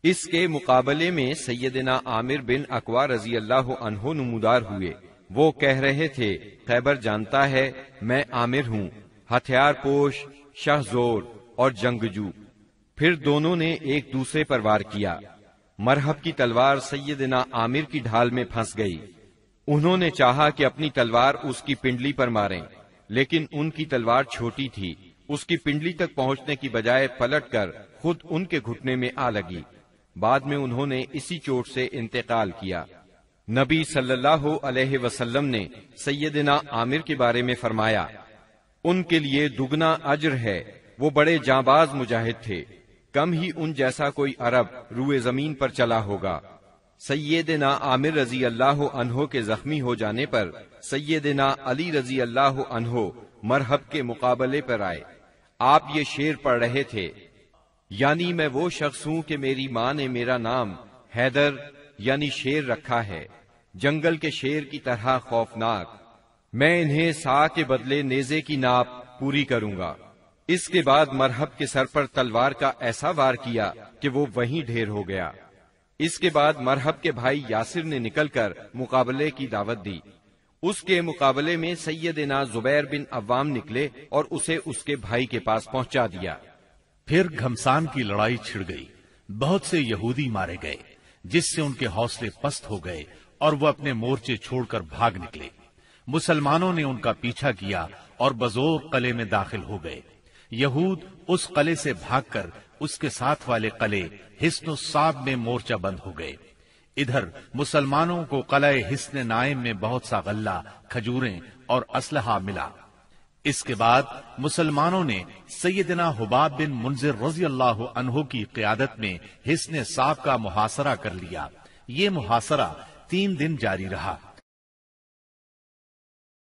C: اس کے مقابلے میں سیدنا عامر بن اقوا رضی اللہ عنہ نمودار ہوئے۔ وہ کہہ رہے تھے، خیبر جانتا ہے میں عامر ہوں، ہتھیار پوش، شہزور اور جنگجو۔ پھر دونوں نے ایک دوسرے پر وار کیا۔ مرحب کی تلوار سیدنا عامر کی ڈھال میں پھنس گئی۔ انہوں نے چاہا کہ اپنی تلوار اس کی پنڈلی پر ماریں، لیکن ان کی تلوار چھوٹی تھی، اس کی پنڈلی تک پہنچنے کی بجائے پلٹ کر خود ان کے گھٹنے میں آ لگی۔ بعد میں انہوں نے اسی چوٹ سے انتقال کیا۔ نبی صلی اللہ علیہ وسلم نے سیدنا عامر کے بارے میں فرمایا، ان کے لیے دگنا اجر ہے، وہ بڑے جانباز مجاہد تھے، کم ہی ان جیسا کوئی عرب روئے زمین پر چلا ہوگا۔ سیدنا عامر رضی اللہ عنہ کے زخمی ہو جانے پر سیدنا علی رضی اللہ عنہ مرحب کے مقابلے پر آئے۔ آپ یہ شعر پڑھ رہے تھے، یعنی میں وہ شخص ہوں کہ میری ماں نے میرا نام حیدر یعنی شیر رکھا ہے، جنگل کے شیر کی طرح خوفناک، میں انہیں سا کے بدلے نیزے کی ناپ پوری کروں گا۔ اس کے بعد مرحب کے سر پر تلوار کا ایسا وار کیا کہ وہ وہیں ڈھیر ہو گیا۔ اس کے بعد مرحب کے بھائی یاسر نے نکل کر مقابلے کی دعوت دی۔ اس کے مقابلے میں سیدنا زبیر بن عوام نکلے اور اسے اس کے بھائی کے پاس پہنچا دیا۔
A: پھر گھمسان کی لڑائی چھڑ گئی، بہت سے یہودی مارے گئے، جس سے ان کے حوصلے پست ہو گئے اور وہ اپنے مورچے چھوڑ کر بھاگ نکلے۔ مسلمانوں نے ان کا پیچھا کیا اور بزور قلعے میں داخل ہو گئے۔ یہود اس قلعے سے بھاگ کر اس کے ساتھ والے قلعے حصن الصعب میں مورچہ بند ہو گئے۔ ادھر مسلمانوں کو قلعہ حصن نائم میں بہت سا غلہ، کھجوریں اور اسلحہ ملا۔ اس کے بعد مسلمانوں نے سیدنا حباب بن منذر رضی اللہ عنہ کی قیادت میں حصن صعب کا محاصرہ کر لیا۔ یہ محاصرہ 3 دن جاری رہا۔